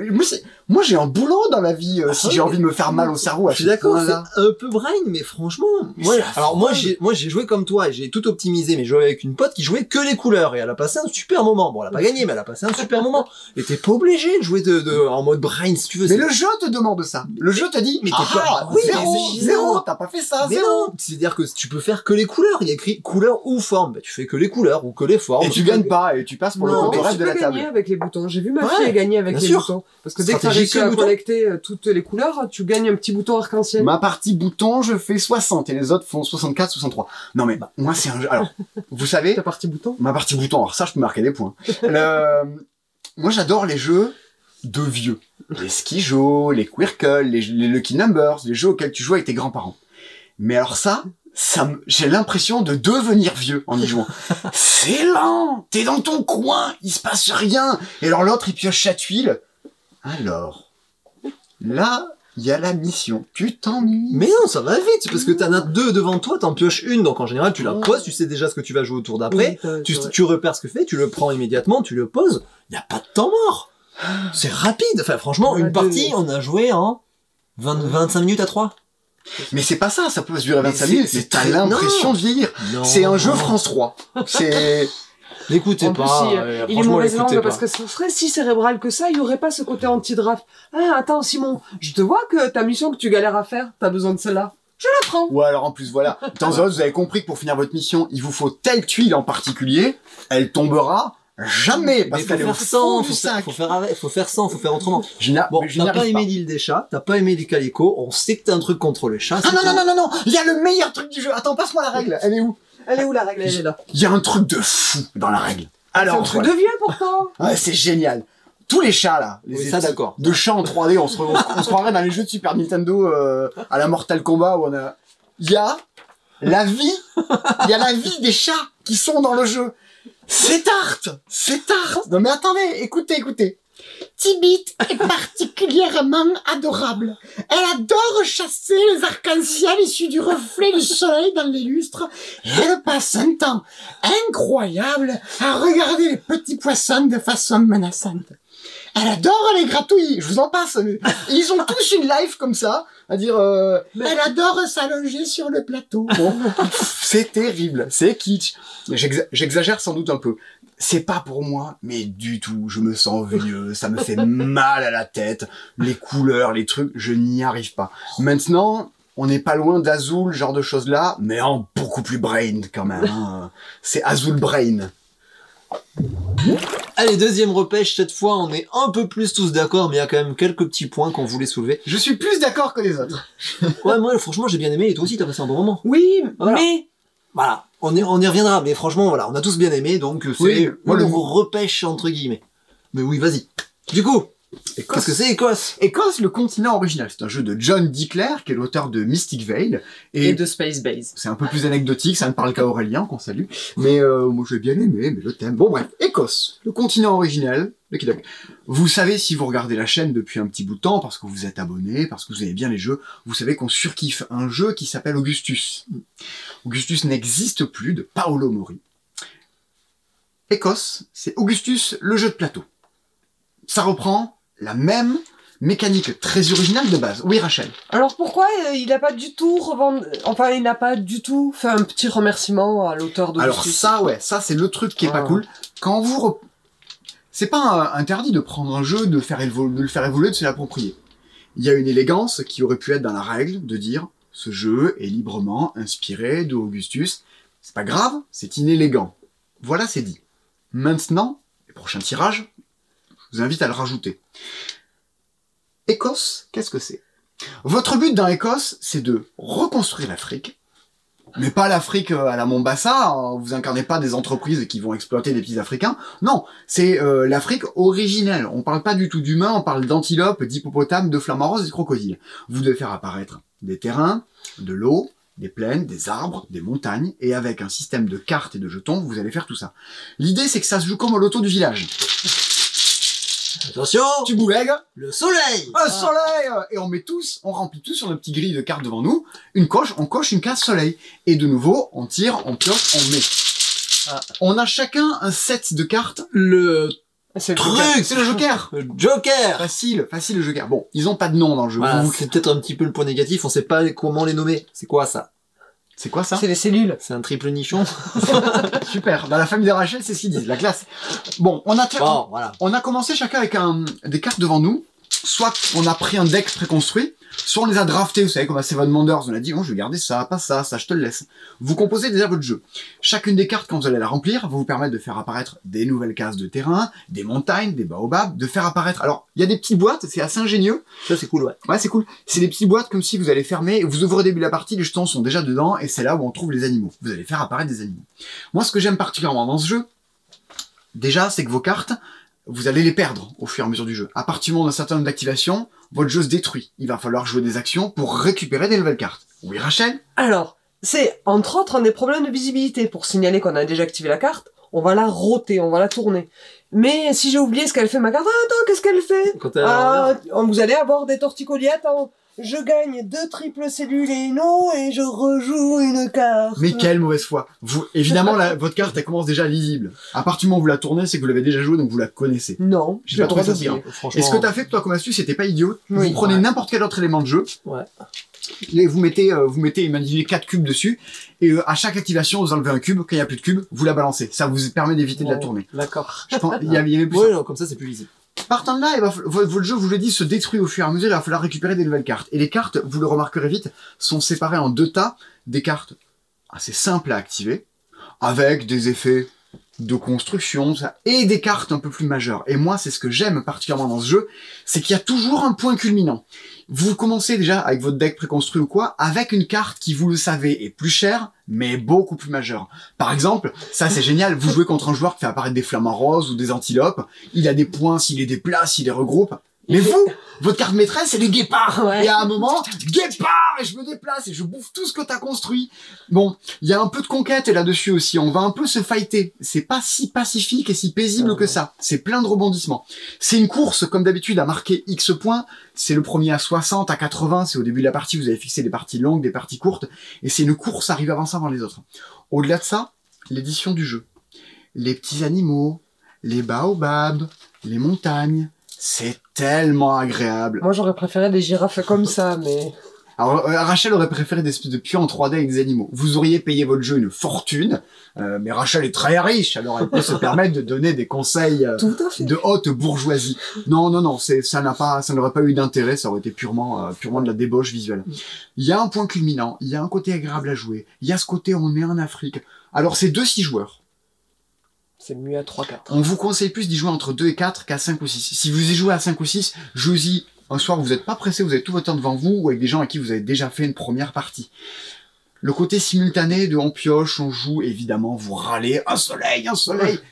Speaker 1: moi j'ai un boulot dans la vie si j'ai envie de me faire mal au cerveau.
Speaker 2: Je suis d'accord, c'est un peu brain, mais franchement, moi j'ai joué comme toi, et j'ai tout optimisé, mais je jouais avec une pote qui jouait que les couleurs, et elle a passé un super moment. Bon, elle a pas gagné, mais elle a passé un super moment. Et t'es pas obligé de jouer en mode brain si tu veux.
Speaker 1: Mais le jeu te demande ça. Le jeu te dit, mais t'es pas,
Speaker 2: oui,
Speaker 1: zéro, t'as pas fait ça,
Speaker 2: mais
Speaker 1: zéro.
Speaker 2: non, c'est-à-dire que tu peux faire que les couleurs. Il y a écrit couleur ou forme. Bah, tu fais que les couleurs ou que les formes.
Speaker 1: Et tu gagnes pas, et tu passes pour le
Speaker 3: Non, mais
Speaker 1: reste
Speaker 3: tu
Speaker 1: de
Speaker 3: peux
Speaker 1: la table.
Speaker 3: gagner avec les boutons. J'ai vu ma
Speaker 2: Ouais,
Speaker 3: fille gagner avec
Speaker 2: bien
Speaker 3: les
Speaker 2: sûr.
Speaker 3: boutons. Parce que dès que tu as
Speaker 2: Stratégie
Speaker 3: réussi
Speaker 2: que
Speaker 3: à
Speaker 2: bouton.
Speaker 3: collecter toutes les couleurs, tu gagnes un petit bouton arc-en-ciel.
Speaker 1: Ma partie bouton, je fais 60 et les autres font 64, 63. Non mais moi c'est un jeu. Alors, vous savez,
Speaker 3: Ta partie bouton.
Speaker 1: ma partie bouton, alors ça je peux marquer des points. Moi j'adore les jeux de vieux. Les Skijo, les Quirkle, les Lucky Numbers, les jeux auxquels tu joues avec tes grands-parents. Mais alors ça, j'ai l'impression de devenir vieux en y jouant. C'est lent, t'es dans ton coin, il se passe rien. Et alors l'autre, il pioche sa tuile. Alors, là, il y a la mission. Tu t'ennuies.
Speaker 2: Mais non, ça va vite, parce que t'en as 2 devant toi, t'en pioches une, donc en général, tu la poses, tu sais déjà ce que tu vas jouer au tour d'après, tu repères ce que fait, tu le prends immédiatement, tu le poses, y a pas de temps mort. C'est rapide. Enfin, franchement, une partie, on a joué en 25 minutes à 3.
Speaker 1: Mais c'est pas ça, ça peut se durer 25 minutes, mais t'as l'impression de vieillir. C'est un jeu France 3. C'est...
Speaker 2: L'écoutez
Speaker 3: En plus,
Speaker 2: pas.
Speaker 3: il est mauvaise langue parce que ce serait si cérébral que ça, il y aurait pas ce côté anti-draft. Ah, attends, Simon, je te vois que ta mission que tu galères à faire, t'as besoin de celle-là. Je la prends.
Speaker 1: Ou alors en plus, voilà. De temps en temps, vous avez compris que pour finir votre mission, il vous faut telle tuile en particulier, elle tombera jamais, parce qu'elle est au fond du sac.
Speaker 2: Faut faire 100, faut faire autrement.
Speaker 1: Bon,
Speaker 2: t'as pas aimé l'île des chats, t'as pas aimé les calicots, on sait que t'as un truc contre les chats.
Speaker 1: Ah non, il y a le meilleur truc du jeu. Attends, passe-moi la règle. Elle est où?
Speaker 3: Elle est où la règle? Elle est là.
Speaker 1: Il y a un truc de fou dans la règle. Alors,
Speaker 3: c'est un truc de vieux pourtant.
Speaker 1: Ouais, c'est génial. Tous les chats là,
Speaker 2: ça d'accord.
Speaker 1: De chats en 3D, on se croirait dans les jeux de Super Nintendo à la Mortal Kombat où on a. Il y a la vie des chats qui sont dans le jeu. C'est art. Non mais attendez, écoutez. Tibit est particulièrement adorable. Elle adore chasser les arcs-en-ciel issus du reflet du soleil dans les lustres. Et elle passe un temps incroyable à regarder les petits poissons de façon menaçante. Elle adore les gratouilles, je vous en passe. Ils ont tous une life comme ça, à dire elle adore s'allonger sur le plateau. Bon, c'est terrible, c'est kitsch. J'exagère sans doute un peu. C'est pas pour moi, mais du tout. Je me sens vieux, ça me fait mal à la tête. Les couleurs, les trucs, je n'y arrive pas. Maintenant, on n'est pas loin d'Azul, genre de choses-là, mais en beaucoup plus brain quand même. Hein. C'est Azul Brain.
Speaker 2: Allez, deuxième repêche, cette fois on est un peu plus tous d'accord, mais il y a quand même quelques petits points qu'on voulait soulever.
Speaker 1: Je suis plus d'accord que les autres.
Speaker 2: Ouais, moi franchement j'ai bien aimé, et toi aussi t'as passé un bon moment.
Speaker 3: Oui,
Speaker 2: voilà.
Speaker 3: mais...
Speaker 2: Voilà, on y reviendra, mais franchement voilà, on a tous bien aimé, donc c'est le repêche entre guillemets. Mais oui, vas-y. Du coup, qu'est-ce que c'est Écosse?
Speaker 1: Écosse, le continent original. C'est un jeu de John Dickler, qui est l'auteur de Mystic Vale.
Speaker 3: Et de Space Base.
Speaker 1: C'est un peu plus anecdotique, ça ne parle qu'à Aurélien, qu'on salue. Mais moi j'ai bien aimé, mais le thème... Bon bref, Écosse, le continent original. Vous savez, si vous regardez la chaîne depuis un petit bout de temps, parce que vous êtes abonné, parce que vous aimez bien les jeux, vous savez qu'on surkiffe un jeu qui s'appelle Augustus. Augustus n'existe plus, de Paolo Mori. Écosse, c'est Augustus, le jeu de plateau. Ça reprend la même mécanique très originale de base. Oui, Rachel.
Speaker 3: Alors pourquoi il n'a pas du tout il n'a pas du tout fait un petit remerciement à l'auteur d'Augustus?
Speaker 1: Alors ça c'est le truc qui est pas cool. Quand vous c'est pas interdit de prendre un jeu, de le faire évoluer, de se l'approprier. Il y a une élégance qui aurait pu être dans la règle de dire ce jeu est librement inspiré de Augustus. C'est pas grave, c'est inélégant. Voilà, c'est dit. Maintenant, les prochains tirages, je vous invite à le rajouter. Écosse, qu'est-ce que c'est? Votre but dans Écosse, c'est de reconstruire l'Afrique, mais pas l'Afrique à la Mombasa, hein, vous incarnez pas des entreprises qui vont exploiter des petits Africains, non, c'est l'Afrique originelle, on parle pas du tout d'humains, on parle d'antilopes, d'hippopotames, de flamants roses et de crocodiles. Vous devez faire apparaître des terrains, de l'eau, des plaines, des arbres, des montagnes, et avec un système de cartes et de jetons, vous allez faire tout ça. L'idée, c'est que ça se joue comme au loto du village.
Speaker 2: Attention,
Speaker 1: tu boulègues,
Speaker 2: le soleil,
Speaker 1: soleil, et on remplit tous sur nos petites grilles de cartes devant nous, on coche une case soleil, et de nouveau, on tire, on pioche, on met. On a chacun un set de cartes.
Speaker 2: C'est
Speaker 1: le joker.
Speaker 2: Le joker.
Speaker 1: Facile le joker. Bon, ils ont pas de nom dans le jeu.
Speaker 2: Voilà, c'est peut-être un petit peu le point négatif, on sait pas comment les nommer. C'est quoi ça?
Speaker 1: C'est quoi ça?
Speaker 3: C'est les cellules.
Speaker 2: C'est un triple nichon.
Speaker 1: Super. Dans la famille de Rachel, c'est ce qu'ils disent. La classe. Bon, on a commencé chacun avec des cartes devant nous. Soit on a pris un deck préconstruit, soit on les a draftés, vous savez, comme à Seven Wonders, on a dit, oh, je vais garder ça, pas ça, ça, je te le laisse. Vous composez déjà votre jeu. Chacune des cartes, quand vous allez la remplir, va vous permettre de faire apparaître des nouvelles cases de terrain, des montagnes, des baobabs, de faire apparaître... Alors, il y a des petites boîtes, c'est assez ingénieux.
Speaker 2: Ça, c'est cool, ouais.
Speaker 1: Ouais, c'est cool. C'est des petites boîtes comme si vous allez fermer, vous ouvrez au début de la partie, les jetons sont déjà dedans, et c'est là où on trouve les animaux. Vous allez faire apparaître des animaux. Moi, ce que j'aime particulièrement dans ce jeu, déjà, c'est que vos cartes, vous allez les perdre au fur et à mesure du jeu. À partir du moment d'un certain nombre d'activations, votre jeu se détruit. Il va falloir jouer des actions pour récupérer des nouvelles cartes. Oui, Rachel?
Speaker 3: Alors, c'est, entre autres, un des problèmes de visibilité. Pour signaler qu'on a déjà activé la carte, on va la roter, on va la tourner. Mais si j'ai oublié ce qu'elle fait ma carte, ah, attends, qu'est-ce qu'elle fait?
Speaker 2: Quand elle
Speaker 3: Vous allez avoir des torticolis, attends. Je gagne 2 triples cellules et une eau et je rejoue une carte.
Speaker 1: Mais quelle mauvaise foi. Vous, évidemment, votre carte, elle commence déjà lisible. À partir du moment où vous la tournez, c'est que vous l'avez déjà jouée, donc vous la connaissez.
Speaker 3: Non,
Speaker 1: J'ai pas trouvé ça bien.
Speaker 2: Franchement,
Speaker 1: Et ce que t'as fait, toi, comme astuce, c'était pas idiot.
Speaker 3: Oui.
Speaker 1: Vous prenez n'importe quel autre élément de jeu.
Speaker 2: Ouais.
Speaker 1: Et vous mettez, imaginez 4 cubes dessus. Et à chaque activation, vous enlevez un cube. Quand il n'y a plus de cubes, vous la balancez. Ça vous permet d'éviter de la tourner.
Speaker 3: D'accord.
Speaker 1: Je pense, il y avait plus
Speaker 2: Ouais,
Speaker 1: ça.
Speaker 2: non, comme ça, c'est plus lisible.
Speaker 1: Partant de là, votre jeu, je vous l'ai dit, se détruit au fur et à mesure, il va falloir récupérer des nouvelles cartes. Et les cartes, vous le remarquerez vite, sont séparées en 2 tas, des cartes assez simples à activer, avec des effets de construction, ça, et des cartes un peu plus majeures. Et moi, c'est ce que j'aime particulièrement dans ce jeu, c'est qu'il y a toujours un point culminant. Vous commencez déjà avec votre deck préconstruit ou quoi, avec une carte qui, vous le savez, est plus chère, mais beaucoup plus majeure. Par exemple, ça c'est génial, vous jouez contre un joueur qui fait apparaître des flamants roses ou des antilopes, il a des points s'il les déplace, s'il les regroupe. Mais vous, votre carte maîtresse, c'est les guépards.
Speaker 3: Ouais.
Speaker 1: Et à un moment, guépard, et je me déplace et je bouffe tout ce que t'as construit. Bon, il y a un peu de conquête là-dessus aussi. On va un peu se fighter. C'est pas si pacifique et si paisible que ça. C'est plein de rebondissements. C'est une course, comme d'habitude, à marquer X points. C'est le premier à 60, à 80. C'est au début de la partie, vous avez fixé des parties longues, des parties courtes. Et c'est une course à arriver avançant avant les autres. Au-delà de ça, l'édition du jeu. Les petits animaux, les baobabs, les montagnes. C'est tellement agréable.
Speaker 3: Moi, j'aurais préféré des girafes comme ça, mais...
Speaker 1: Alors, Rachel aurait préféré des espèces de pions en 3D avec des animaux. Vous auriez payé votre jeu une fortune, mais Rachel est très riche, alors elle peut se permettre de donner des conseils
Speaker 3: Tout à fait.
Speaker 1: de haute bourgeoisie. Non, ça n'aurait pas eu d'intérêt, ça aurait été purement de la débauche visuelle. Il y a un point culminant, il y a un côté agréable à jouer, il y a ce côté on est en Afrique. Alors c'est 2-6 joueurs.
Speaker 3: C'est mieux à 3-4.
Speaker 1: On vous conseille plus d'y jouer entre 2 et 4 qu'à 5 ou 6. Si vous y jouez à 5 ou 6, jouez-y un soir où vous n'êtes pas pressé, vous avez tout votre temps devant vous, ou avec des gens avec qui vous avez déjà fait une première partie. Le côté simultané de on pioche, on joue, évidemment, vous râlez, un soleil!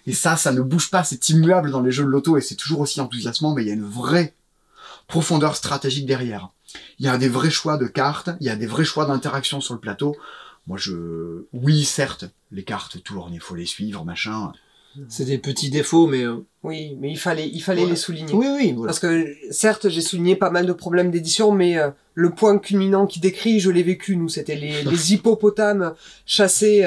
Speaker 1: Et ça ne bouge pas, c'est immuable dans les jeux de loto, et c'est toujours aussi enthousiasmant, mais il y a une vraie profondeur stratégique derrière. Il y a des vrais choix de cartes, il y a des vrais choix d'interaction sur le plateau. Oui, certes, les cartes tournent, il faut les suivre, machin...
Speaker 2: C'est des petits défauts, mais...
Speaker 3: Oui, mais il fallait les souligner.
Speaker 2: Oui, voilà.
Speaker 3: Parce que, certes, j'ai souligné pas mal de problèmes d'édition, mais le point culminant qui décrit, je l'ai vécu, nous, c'était les hippopotames chassés,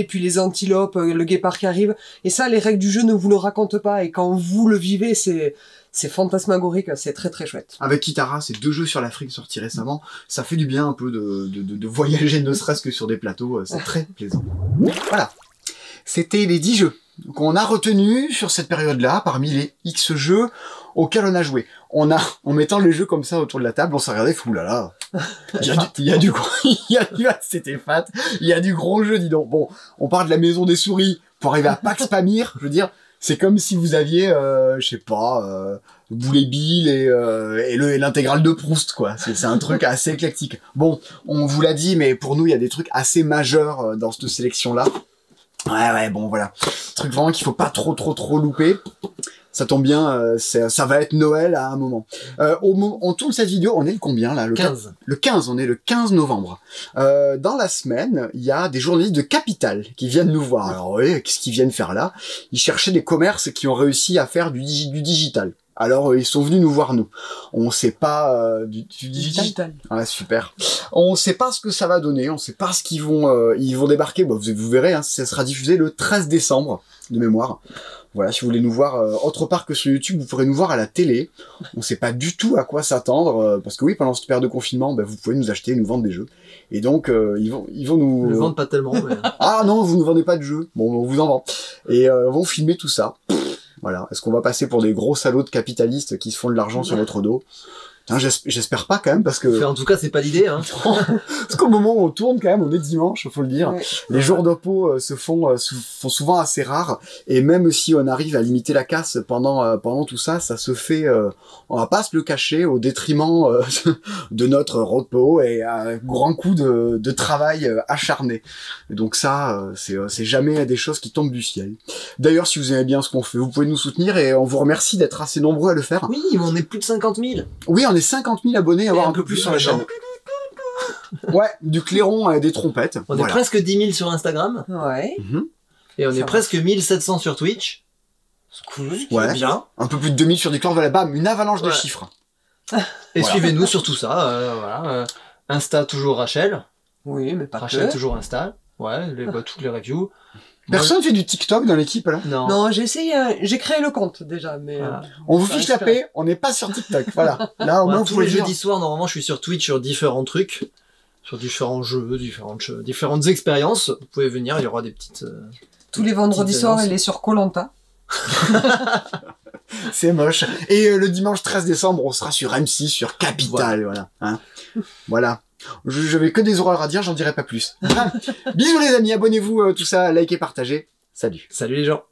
Speaker 3: puis les antilopes, le guépard qui arrive. Et ça, les règles du jeu ne vous le racontent pas, et quand vous le vivez, c'est fantasmagorique, c'est très très chouette.
Speaker 1: Avec Kitara, c'est 2 jeux sur l'Afrique sortis récemment, ça fait du bien un peu de voyager, ne serait-ce que sur des plateaux, c'est très plaisant. Voilà, c'était les 10 jeux qu'on a retenus sur cette période-là, parmi les X jeux auxquels on a joué. En mettant les jeux comme ça autour de la table, on s'est regardé, oulala, il y a du c'était fat, il y a du gros jeu, dis donc. Bon, on parle de la maison des souris, pour arriver à Pax Pamir, je veux dire, c'est comme si vous aviez, Boulet Bill et l'intégrale de Proust, quoi. C'est un truc assez éclectique. Bon, on vous l'a dit, mais pour nous, il y a des trucs assez majeurs dans cette sélection-là. Ouais, bon, voilà. Truc vraiment qu'il faut pas trop louper. Ça tombe bien, ça va être Noël à un moment. On tourne cette vidéo, on est le combien, là? Le
Speaker 2: 15.
Speaker 1: Le 15, on est le 15 novembre. Dans la semaine, il y a des journalistes de Capital qui viennent nous voir. Alors oui, qu'est-ce qu'ils viennent faire là? Ils cherchaient des commerces qui ont réussi à faire du digital. Alors ils sont venus nous voir, nous. On sait pas du digital. Ah, super. On sait pas ce que ça va donner, on sait pas ce qu'ils vont débarquer. Bon, vous verrez, hein, ça sera diffusé le 13 décembre de mémoire. Voilà, si vous voulez nous voir autre part que sur YouTube, vous pourrez nous voir à la télé. On sait pas du tout à quoi s'attendre, parce que oui, pendant cette période de confinement, vous pouvez nous acheter et nous vendre des jeux. Et donc, ils vont nous...
Speaker 2: Ils ne vendent pas tellement, mais...
Speaker 1: Ah non, vous ne vendez pas de jeux. Bon, on vous en vend. Et vont filmer tout ça. Voilà. Est-ce qu'on va passer pour des gros salauds de capitalistes qui se font de l'argent sur notre dos? J'espère pas quand même, parce que...
Speaker 2: En tout cas, c'est pas l'idée, hein.
Speaker 1: Parce qu'au moment où on tourne quand même, on est dimanche, faut le dire.
Speaker 3: Ouais.
Speaker 1: Les jours de repos se font souvent assez rares, et même si on arrive à limiter la casse pendant tout ça, ça se fait, on va pas se le cacher, au détriment de notre repos et à grand coup de travail acharné. Et donc ça, c'est jamais des choses qui tombent du ciel. D'ailleurs, si vous aimez bien ce qu'on fait, vous pouvez nous soutenir, et on vous remercie d'être assez nombreux à le faire.
Speaker 2: Oui, on est plus de 50 000.
Speaker 1: Oui, on est 50 000 abonnés à avoir un peu plus sur la chaîne. Ouais, du clairon et des trompettes.
Speaker 2: On est
Speaker 1: Voilà.
Speaker 2: presque 10 000 sur Instagram.
Speaker 3: Ouais.
Speaker 1: Mhm.
Speaker 2: Et on
Speaker 3: Ça
Speaker 2: est
Speaker 3: va.
Speaker 2: presque 1700 sur Twitch.
Speaker 3: C'est cool.
Speaker 1: Ouais.
Speaker 2: Bien.
Speaker 1: Un peu plus de 2000 sur Discord, voilà, bam, une avalanche de
Speaker 2: Ouais.
Speaker 1: chiffres.
Speaker 2: Et
Speaker 1: Voilà.
Speaker 2: suivez-nous sur tout ça. Voilà. Insta toujours Rachel.
Speaker 3: Oui, mais pas
Speaker 2: Rachel
Speaker 3: que.
Speaker 2: toujours Insta. Ouais, toutes les reviews.
Speaker 1: Personne fait du TikTok dans l'équipe, là?
Speaker 2: Non.
Speaker 3: Non, j'ai essayé, j'ai créé le compte déjà, mais...
Speaker 2: Voilà.
Speaker 1: On vous
Speaker 3: Ça
Speaker 1: fiche la
Speaker 3: espère.
Speaker 1: paix, on n'est pas sur TikTok, voilà. Là, au
Speaker 2: Ouais,
Speaker 1: moins, vous
Speaker 2: tous
Speaker 1: pouvez
Speaker 2: les
Speaker 1: dire.
Speaker 2: jeudis soirs, normalement, je suis sur Twitch sur différents trucs, sur différents jeux, différentes expériences. Vous pouvez venir, il y aura des petites.
Speaker 3: Tous les vendredis
Speaker 2: Petites
Speaker 3: soirs,
Speaker 2: annonces.
Speaker 3: il est sur Koh-Lanta.
Speaker 1: C'est moche. Et le dimanche 13 décembre, on sera sur M6, sur Capital, voilà. Hein. Voilà. J'avais que des horreurs à dire, j'en dirai pas plus. Bisous les amis, abonnez-vous, tout ça, likez, partagez. Salut.
Speaker 2: Salut les gens.